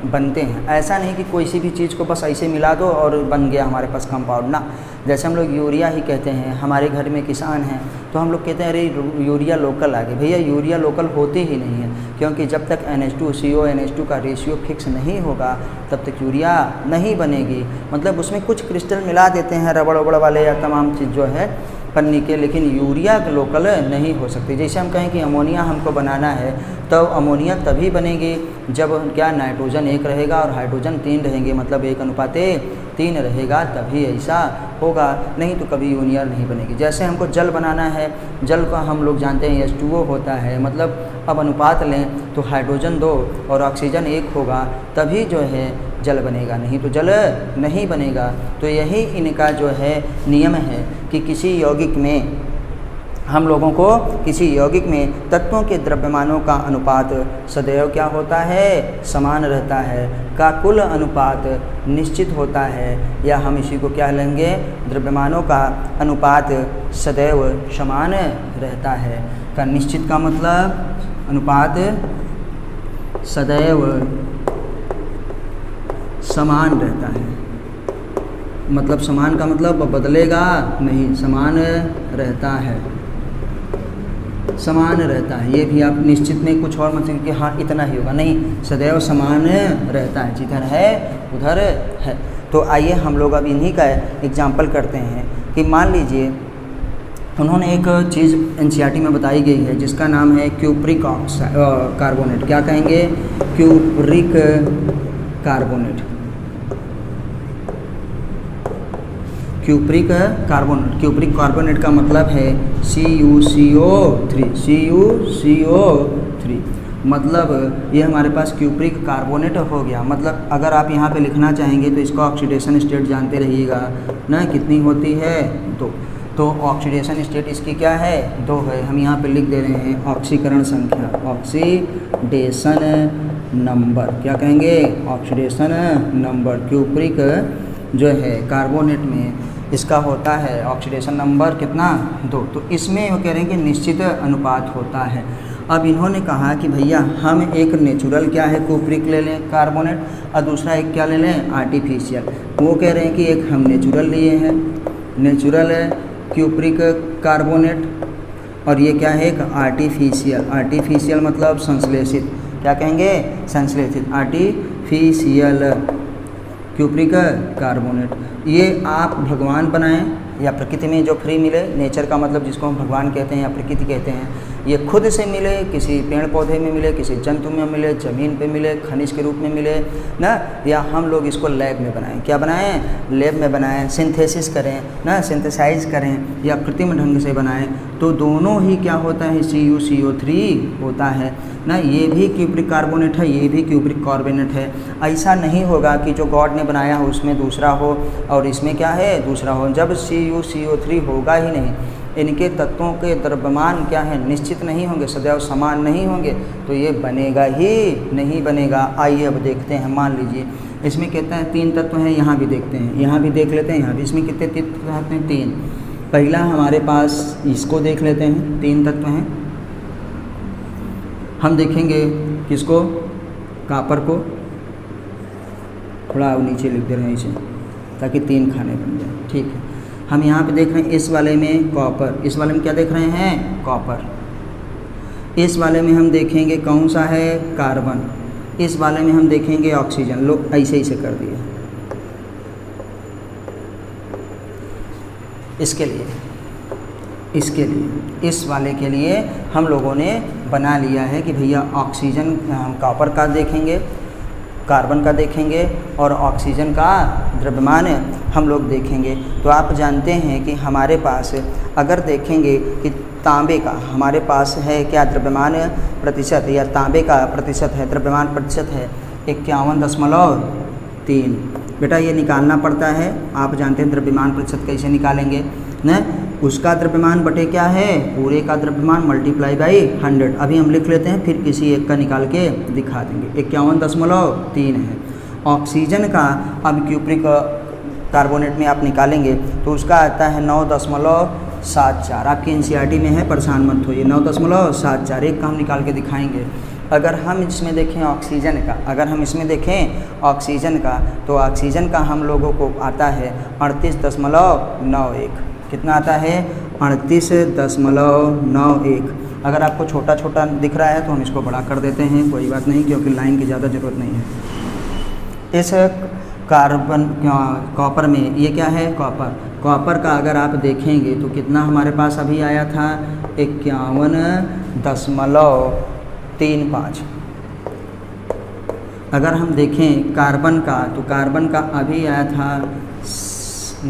बनते हैं। ऐसा नहीं कि कोई सी भी चीज़ को बस ऐसे मिला दो और बन गया हमारे पास कंपाउंड ना। जैसे हम लोग यूरिया ही कहते हैं, हमारे घर में किसान हैं तो हम लोग कहते हैं अरे यूरिया लोकल आ गया। भैया यूरिया लोकल होती ही नहीं है, क्योंकि जब तक NH2CO NH2 का रेशियो फिक्स नहीं होगा तब तक यूरिया नहीं बनेगी। मतलब उसमें कुछ क्रिस्टल मिला देते हैं रबड़ वबड़ वाले या तमाम चीज़ जो है पन्नी के, लेकिन यूरिया लोकल नहीं हो सकती। जैसे हम कहें कि अमोनिया हमको बनाना है तो अमोनिया तभी बनेगी जब क्या नाइट्रोजन 1 रहेगा और हाइड्रोजन 3 रहेंगे, मतलब 1:3 रहेगा, तभी ऐसा होगा, नहीं तो कभी यूरिया नहीं बनेगी। जैसे हमको जल बनाना है, जल का हम लोग जानते हैं H2O होता है, मतलब अब अनुपात लें तो हाइड्रोजन 2 और ऑक्सीजन 1 होगा तभी जो है जल बनेगा, नहीं तो जल नहीं बनेगा। तो यही इनका जो है नियम है कि किसी यौगिक में हम लोगों को किसी यौगिक में तत्वों के द्रव्यमानों का अनुपात सदैव क्या होता है, समान रहता है, का कुल अनुपात निश्चित होता है, या हम इसी को क्या लेंगे, द्रव्यमानों का अनुपात सदैव समान रहता है। का निश्चित का मतलब अनुपात सदैव समान रहता है, मतलब समान का मतलब बदलेगा नहीं, समान रहता है, समान रहता है। ये भी आप निश्चित में कुछ और मतलब कि हाँ इतना ही होगा, नहीं, सदैव समान रहता है, जिधर है उधर है। तो आइए हम लोग अब इन्हीं का एग्जाम्पल करते हैं कि मान लीजिए उन्होंने एक चीज़ NCERT में बताई गई है जिसका नाम है क्यूप्रिक कार्बोनेट। क्या कहेंगे, क्यूप्रिक कार्बोनेट। क्यूप्रिक कार्बोनेट का मतलब है CuCO3, मतलब ये हमारे पास क्यूप्रिक कार्बोनेट हो गया। मतलब अगर आप यहाँ पे लिखना चाहेंगे तो इसका ऑक्सीडेशन स्टेट जानते रहिएगा ना, कितनी होती है, तो ऑक्सीडेशन स्टेट इसकी क्या है 2 है। हम यहाँ पे लिख दे रहे हैं ऑक्सीकरण संख्या, ऑक्सीडेशन नंबर, क्या कहेंगे ऑक्सीडेशन नंबर। क्यूप्रिक जो है कार्बोनेट में इसका होता है ऑक्सीडेशन नंबर कितना 2। तो इसमें वो कह रहे हैं कि निश्चित अनुपात होता है। अब इन्होंने कहा कि भैया हम एक नेचुरल क्या है क्यूप्रिक ले लें कार्बोनेट और दूसरा एक क्या ले लें आर्टिफिशियल। वो कह रहे हैं कि एक हम नेचुरल लिए हैं, नेचुरल है क्यूप्रिक कार्बोनेट, और ये क्या है एक आर्टिफिशियल। आर्टिफिशियल मतलब संश्लेषित, क्या कहेंगे संश्लेषित, आर्टिफिशियल क्यूप्रिक कार्बोनेट। ये आप भगवान बनाएं या प्रकृति में जो फ्री मिले, नेचर का मतलब जिसको हम भगवान कहते हैं या प्रकृति कहते हैं, ये खुद से मिले, किसी पेड़ पौधे में मिले, किसी जंतु में मिले, ज़मीन पे मिले, खनिज के रूप में मिले ना, या हम लोग इसको लैब में बनाएं। क्या बनाएं लैब में बनाएं, सिंथेसिस करें ना, सिंथेसाइज करें या कृत्रिम ढंग से बनाएं, तो दोनों ही क्या होता है CuCO3 होता है ना। ये भी क्यूप्रिक कार्बोनेट है, ये भी क्यूप्रिक कार्बोनेट है। ऐसा नहीं होगा कि जो गॉड ने बनाया हो उसमें दूसरा हो और इसमें क्या है दूसरा हो। जब CuCO3 होगा ही नहीं, इनके तत्वों के द्रव्यमान क्या है निश्चित नहीं होंगे, सदैव समान नहीं होंगे, तो ये बनेगा ही नहीं बनेगा। आइए अब देखते हैं। मान लीजिए इसमें कहता है 3 तत्व हैं, यहाँ भी देखते हैं, यहाँ भी देख लेते हैं, यहाँ भी। इसमें कितने तत्व हैं 3। पहला हमारे पास इसको देख लेते हैं, 3 तत्व हैं। हम देखेंगे किसको कापर को, थोड़ा नीचे लिख दे रहे हैं इसे ताकि 3 खाने बन जाए, ठीक है। हम यहाँ पे देख रहे हैं इस वाले में कॉपर, इस वाले में क्या देख रहे हैं कॉपर। इस वाले में हम देखेंगे कौन सा है कार्बन, इस वाले में हम देखेंगे ऑक्सीजन। लोग ऐसे ऐसे कर दिए। इसके लिए इस वाले के लिए हम लोगों ने बना लिया है कि भैया ऑक्सीजन हम कॉपर का देखेंगे, कार्बन का देखेंगे और ऑक्सीजन का द्रव्यमान हम लोग देखेंगे। तो आप जानते हैं कि हमारे पास अगर देखेंगे कि तांबे का हमारे पास है क्या द्रव्यमान प्रतिशत, या तांबे का प्रतिशत है द्रव्यमान प्रतिशत है 51.3। बेटा ये निकालना पड़ता है, आप जानते हैं द्रव्यमान प्रतिशत कैसे निकालेंगे न, उसका द्रव्यमान बटे क्या है पूरे का द्रव्यमान मल्टीप्लाई बाई 100। अभी हम लिख लेते हैं, फिर किसी एक का निकाल के दिखा देंगे। 51.3 है। ऑक्सीजन का अब क्यूप्रिक कार्बोनेट में आप निकालेंगे तो उसका आता है 9.74। आपकी NCERT में है, परेशान मत होइए। 9.74 एक का हम निकाल के दिखाएंगे। अगर हम इसमें देखें ऑक्सीजन का, अगर हम इसमें देखें ऑक्सीजन का, तो ऑक्सीजन का हम लोगों को आता है 38.91। कितना आता है 38.91। अगर आपको छोटा छोटा दिख रहा है तो हम इसको बड़ा कर देते हैं, कोई बात नहीं, क्योंकि लाइन की ज़्यादा ज़रूरत नहीं है। इस कार्बन कॉपर में ये क्या है कॉपर का अगर आप देखेंगे तो कितना हमारे पास अभी आया था 51.35। अगर हम देखें कार्बन का तो कार्बन का अभी आया था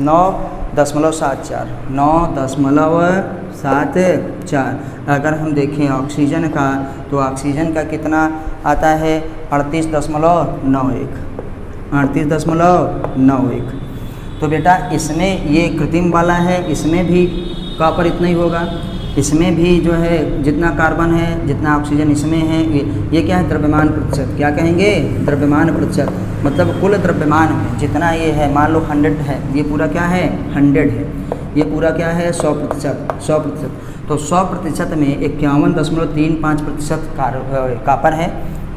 9.74। 9.74। अगर हम देखें ऑक्सीजन का तो ऑक्सीजन का कितना आता है 38.91। 38.91। तो बेटा इसमें ये कृत्रिम वाला है, इसमें भी कॉपर इतना ही होगा, इसमें भी जो है जितना कार्बन है जितना ऑक्सीजन इसमें है, ये क्या है द्रव्यमान प्रतिशत। क्या कहेंगे द्रव्यमान प्रतिशत, मतलब कुल द्रव्यमान में जितना ये है, मान लो 100 है, ये पूरा क्या है 100 है, ये पूरा क्या है 100%। तो 100% में 51.35% कॉपर है,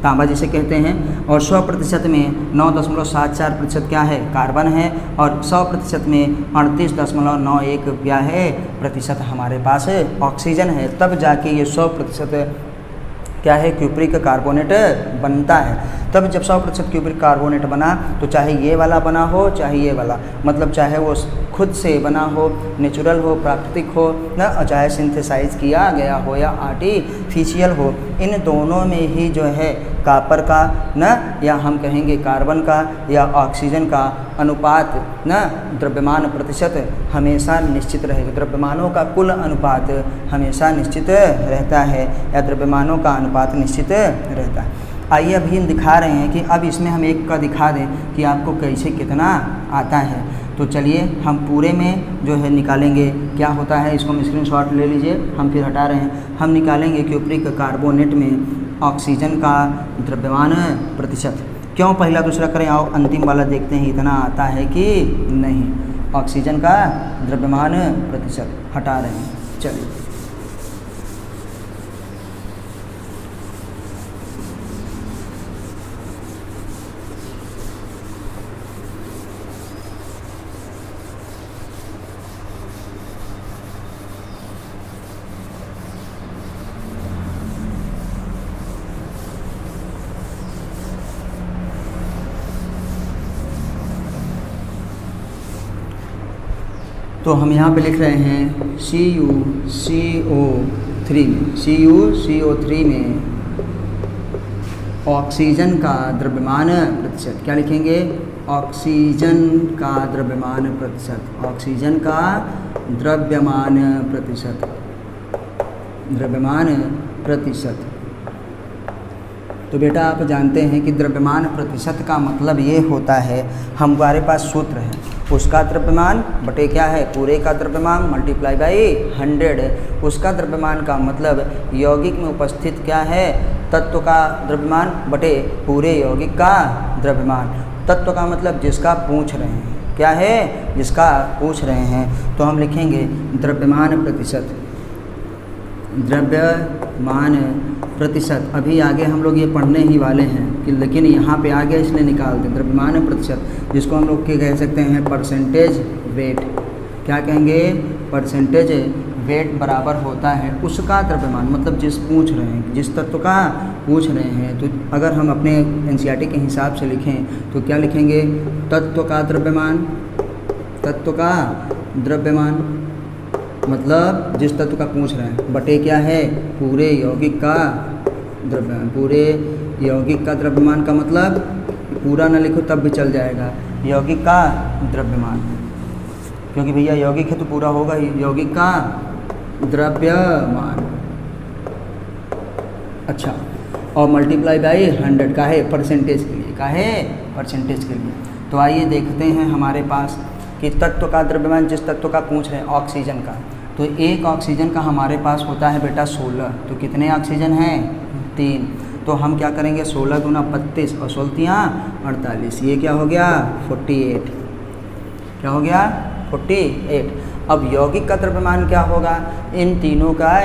तांबा जिसे कहते हैं, और 100% में 9.74% क्या है कार्बन है, और 100% में 38.91 क्या है प्रतिशत हमारे पास ऑक्सीजन है। तब जाके ये 100% क्या है क्यूप्रिक कार्बोनेट बनता है। तब जब 100% क्यूप्रिक कार्बोनेट बना तो चाहे ये वाला बना हो चाहे ये वाला, मतलब चाहे वो खुद से बना हो, नेचुरल हो, प्राकृतिक हो ना, चाहे सिंथेसाइज किया गया हो या आर्टिफिशियल हो, इन दोनों में ही जो है कॉपर का ना, या हम कहेंगे कार्बन का या ऑक्सीजन का अनुपात ना, द्रव्यमान प्रतिशत हमेशा निश्चित रहेगा। द्रव्यमानों का कुल अनुपात हमेशा निश्चित रहता है, या द्रव्यमानों का अनुपात निश्चित रहता है। आइए अभी हम दिखा रहे हैं कि अब इसमें हम एक का दिखा दें कि आपको कैसे कितना आता है। तो चलिए हम पूरे में जो है निकालेंगे क्या होता है, इसको हम स्क्रीनशॉट ले लीजिए, हम फिर हटा रहे हैं। हम निकालेंगे क्यूप्रिक कार्बोनेट में ऑक्सीजन का द्रव्यमान प्रतिशत। क्यों पहला दूसरा करें, आओ अंतिम वाला देखते हैं इतना आता है कि नहीं। ऑक्सीजन का द्रव्यमान प्रतिशत हटा रहे हैं, चलिए। तो हम यहाँ पे लिख रहे हैं CuCO3 में ऑक्सीजन का द्रव्यमान प्रतिशत। क्या लिखेंगे, ऑक्सीजन का द्रव्यमान प्रतिशत, ऑक्सीजन का द्रव्यमान प्रतिशत, द्रव्यमान प्रतिशत। तो बेटा आप जानते हैं कि द्रव्यमान प्रतिशत का मतलब ये होता है, हमारे पास सूत्र है, उसका द्रव्यमान बटे क्या है, पूरे का द्रव्यमान मल्टीप्लाई बाई 100। उसका द्रव्यमान का मतलब यौगिक में उपस्थित क्या है, तत्व का द्रव्यमान बटे पूरे यौगिक का द्रव्यमान। तत्व का मतलब जिसका पूछ रहे हैं, क्या है, जिसका पूछ रहे हैं। तो हम लिखेंगे द्रव्यमान प्रतिशत, द्रव्यमान प्रतिशत। अभी आगे हम लोग ये पढ़ने ही वाले हैं कि, लेकिन यहाँ पे आ गया इसलिए निकाल दें। द्रव्यमान प्रतिशत जिसको हम लोग क्या कह सकते हैं, परसेंटेज वेट। क्या कहेंगे, परसेंटेज वेट बराबर होता है उसका द्रव्यमान, मतलब जिस पूछ रहे हैं, जिस तत्व का पूछ रहे हैं। तो अगर हम अपने एनसीईआरटी के हिसाब से लिखें तो क्या लिखेंगे, तत्व का द्रव्यमान, तत्व का द्रव्यमान मतलब जिस तत्व का पूछ रहे हैं, बटे क्या है, पूरे यौगिक का द्रव्यमान। पूरे यौगिक का द्रव्यमान का मतलब पूरा ना लिखो तब भी चल जाएगा, यौगिक का द्रव्यमान, क्योंकि भैया यौगिक है तो पूरा होगा ही। यौगिक का द्रव्यमान, अच्छा, और मल्टीप्लाई बाई 100 का है, परसेंटेज के लिए, का है, परसेंटेज के लिए। तो आइए देखते हैं हमारे पास कि तत्व का द्रव्यमान जिस तत्व का पूछ रहे हैं, ऑक्सीजन का। तो एक ऑक्सीजन का हमारे पास होता है बेटा 16। तो कितने ऑक्सीजन हैं, 3। तो हम क्या करेंगे, 16 दूना 32 और 16 48, ये क्या हो गया, 48। क्या हो गया, 48। अब यौगिक का द्रव्यमान क्या होगा, इन तीनों का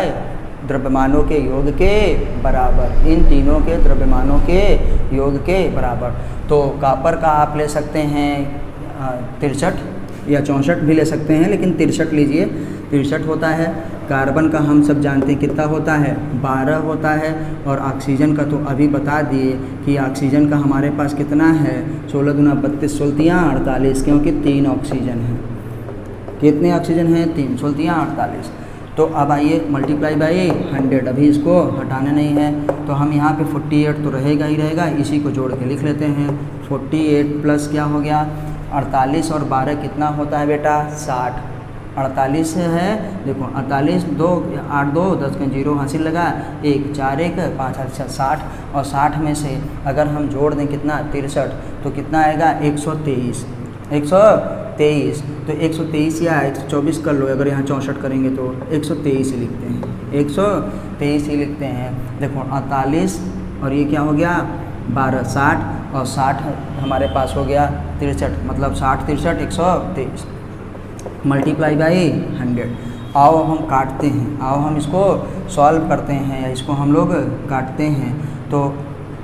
द्रव्यमानों के योग के बराबर, इन तीनों के द्रव्यमानों के योग के बराबर। तो कॉपर का आप ले सकते हैं 63 या 64 भी ले सकते हैं, लेकिन 63 लीजिए, 63 होता है। कार्बन का हम सब जानते हैं कितना होता है, 12 होता है। और ऑक्सीजन का तो अभी बता दिए कि ऑक्सीजन का हमारे पास कितना है, 16 दूना 32, 16 48, क्योंकि 3 ऑक्सीजन हैं। कितने ऑक्सीजन हैं, 3, 16 48। तो अब आइए मल्टीप्लाई बाई 100, अभी इसको हटाना नहीं है तो हम यहाँ पे 48 तो रहेगा ही रहेगा, इसी को जोड़ के लिख लेते हैं। 48 प्लस क्या हो गया, 48 और 12 कितना होता है बेटा, 60। 48 है, देखो 48, 2 8 2 10 का 0 हासिल लगा, 1 4 1 5 अच्छा 60। और 60 में से अगर हम जोड़ दें कितना, 63, तो कितना आएगा, 123। 123, तो 123 या 124 कर लो, अगर यहाँ 64 करेंगे तो 123 ही लिखते हैं, 123 ही लिखते हैं। देखो 48 और ये क्या हो गया, 12, 60 और 60 हमारे पास हो गया 63, मतलब 60 63 123 मल्टीप्लाई बाई 100। आओ हम काटते हैं, आओ हम इसको सॉल्व करते हैं, या इसको हम लोग काटते हैं। तो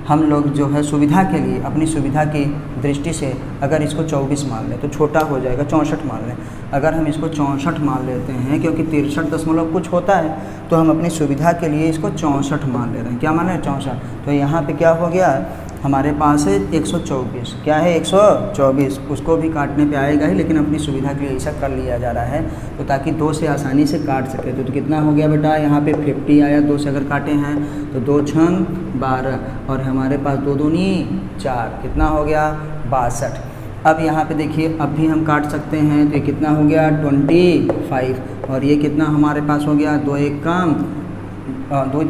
हम लोग जो है सुविधा के लिए, अपनी सुविधा की दृष्टि से अगर इसको 24 मान लें तो छोटा हो जाएगा, 64 मान लें। अगर हम इसको 64 मान लेते हैं, क्योंकि 63 दशमलव कुछ होता है, तो हम अपनी सुविधा के लिए इसको 64 मान ले रहे हैं। क्या मान रहे हैं, 64। तो यहाँ पे क्या हो गया, हमारे पास है 124। क्या है, 124। उसको भी काटने पे आएगा ही, लेकिन अपनी सुविधा के लिए ऐसा कर लिया जा रहा है, तो ताकि 2 से आसानी से काट सके। तो कितना हो गया बेटा, यहाँ पे 50 आया, 2 से अगर काटे हैं तो 2 6 12, और हमारे पास 2 दूनी 4, कितना हो गया, 62। अब यहाँ पे देखिए, अब भी हम काट सकते हैं, तो ये कितना हो गया, 25। और ये कितना हमारे पास हो गया, 2 1 काम 2,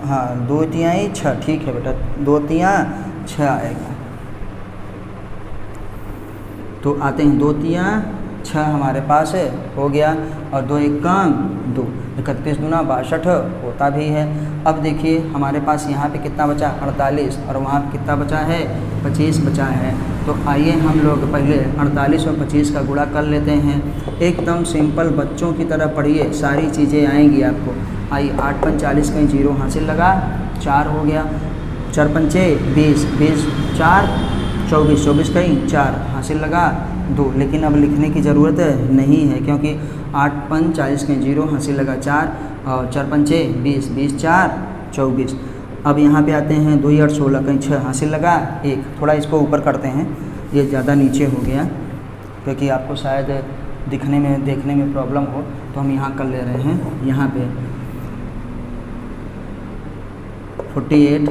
हाँ 2 3 6, ठीक है बेटा, 2 3 6 आएगा। तो आते हैं 2 3 6 हमारे पास हो गया, और 2 1 कम 2, 31 दूना 62 होता भी है। अब देखिए हमारे पास यहाँ पे कितना बचा 48, और वहाँ पे कितना बचा है 25 बचा है। तो आइए हम लोग पहले 48 और 25 का गुणा कर लेते हैं। एकदम सिंपल बच्चों की तरह पढ़िए, सारी चीज़ें आएंगी आपको। आइए 8 5 40 कहीं 0 हासिल लगा, 4 हो गया, 4 5 20, 20 4 24, 24 कहीं 4 हासिल लगा 2। लेकिन अब लिखने की ज़रूरत नहीं है, क्योंकि 8 5 40 कहीं 0 हासिल लगा 4, और 4 5 20, 20 4 24। अब यहाँ पे आते हैं 2 8 16 कहीं 6 हासिल लगा 1। थोड़ा इसको ऊपर करते हैं, ये ज़्यादा नीचे हो गया, क्योंकि आपको शायद दिखने में देखने में प्रॉब्लम हो, तो हम यहाँ कर ले रहे हैं। यहाँ पे 48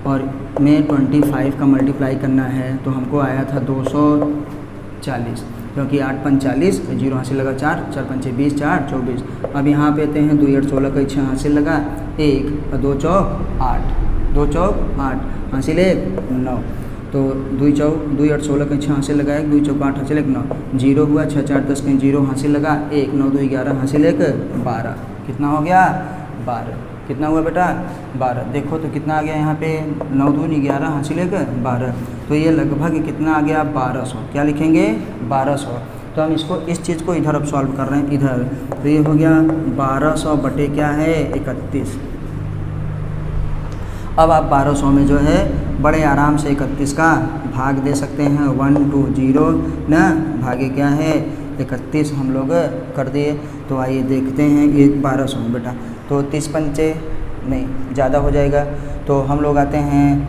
और में 25 का मल्टीप्लाई करना है, तो हमको आया था 240, क्योंकि 8 5 40 0 हासिल लगा 4, 4 5 20 4 24। अब यहाँ पे आते हैं 2 8 16 का 6 हासिल लगा 1, और 2 चौक 8, 2 चौक 8 हासिल 1 9। तो 2 8 16 का 6 हासिल लगा 1, 2 चौक 8 हासिल 1 9, 0 हुआ, 6 4 10 कहीं 0 हासिल लगा 1, 9 2 11 हासिल 1 12। कितना हो गया 12। कितना हुआ बेटा 12। देखो तो कितना आ गया यहाँ पे 9 2 11 हासिल 1 12। तो ये लगभग कितना आ गया 1200। क्या लिखेंगे 1200। तो हम इसको इस चीज़ को इधर अब सॉल्व कर रहे हैं इधर। तो ये हो गया 1200 बटे क्या है 31। अब आप 1200 में जो है बड़े आराम से 31 का भाग दे सकते हैं। 1 2 0 ना भागे क्या है 31 हम लोग कर दिए। तो आइए देखते हैं ये 1200 में बेटा, तो 30 पंचे नहीं ज़्यादा हो जाएगा, तो हम लोग आते हैं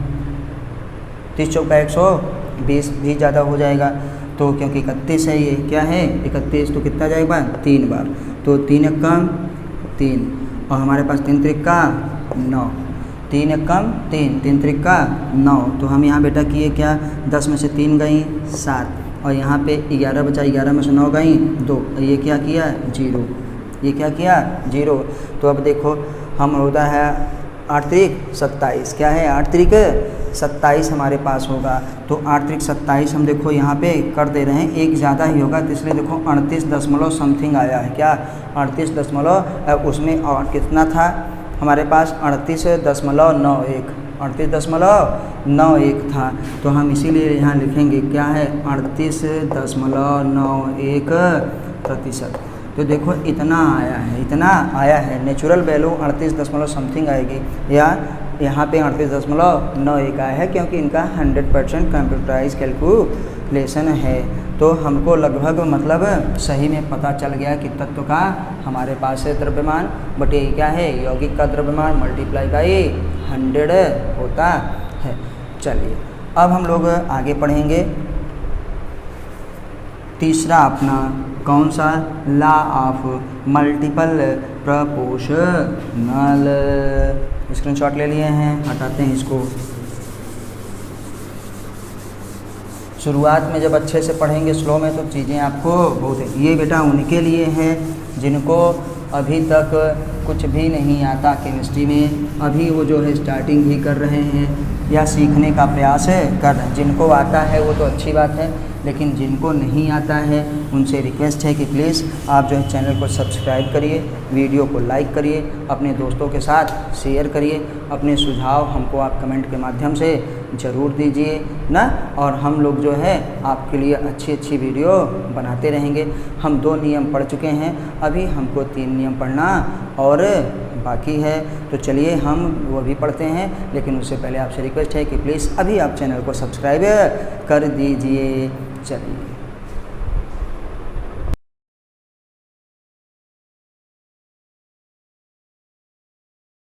30 चौका 120 भी ज़्यादा हो जाएगा। तो क्योंकि 31 है, ये क्या है 31, तो कितना जाएगा 3 बार, तो 3 1 कम 3, और हमारे पास 3 3 का 9, 3 1 कम 3, 3 3 का 9। तो हम यहाँ बेटा किए क्या 10 में से 3 गई 7, और यहाँ पे 11 बचा, 11 में से 9 गई 2, ये क्या किया 0, ये क्या किया 0। तो अब देखो हम होता है 8 3 27, क्या है 8 3 27 हमारे पास होगा। तो 8 3 27 हम देखो यहाँ पे कर दे रहे हैं, एक ज़्यादा ही होगा, तो इसलिए देखो 38 दशमलव समथिंग आया है, क्या 38 दशमलव, उसमें और कितना था हमारे पास 38.91, 38.91 था। तो हम इसीलिए यहाँ लिखेंगे क्या है 38.91%। तो देखो इतना आया है, इतना आया है। नेचुरल वैल्यू 38 दशमलव समथिंग आएगी, या यहाँ पे 38.91 आया है, क्योंकि इनका 100% कंप्यूटराइज कैलकुलेशन है। तो हमको लगभग मतलब सही में पता चल गया कि तत्व का हमारे पास है द्रव्यमान बटे क्या है यौगिक का द्रव्यमान मल्टीप्लाई बाई 100 होता है। चलिए अब हम लोग आगे पढ़ेंगे तीसरा अपना कौन सा law of multiple proportional. Screenshot ले लिए हैं, हटाते हैं इसको। शुरुआत में जब अच्छे से पढ़ेंगे स्लो में तो चीज़ें आपको बहुत है। ये बेटा उनके लिए है जिनको अभी तक कुछ भी नहीं आता केमिस्ट्री में, अभी वो जो है स्टार्टिंग ही कर रहे हैं या सीखने का प्रयास कर रहे हैं। जिनको आता है वो तो अच्छी बात है, लेकिन जिनको नहीं आता है उनसे रिक्वेस्ट है कि प्लीज़ आप जो है चैनल को सब्सक्राइब करिए, वीडियो को लाइक करिए, अपने दोस्तों के साथ शेयर करिए, अपने सुझाव हमको आप कमेंट के माध्यम से ज़रूर दीजिए ना। और हम लोग जो है आपके लिए अच्छी अच्छी वीडियो बनाते रहेंगे। हम 2 नियम पढ़ चुके हैं, अभी हमको 3 नियम पढ़ना और बाकी है। तो चलिए हम वो भी पढ़ते हैं, लेकिन उससे पहले आपसे रिक्वेस्ट है कि प्लीज़ अभी आप चैनल को सब्सक्राइब कर दीजिए। चलिए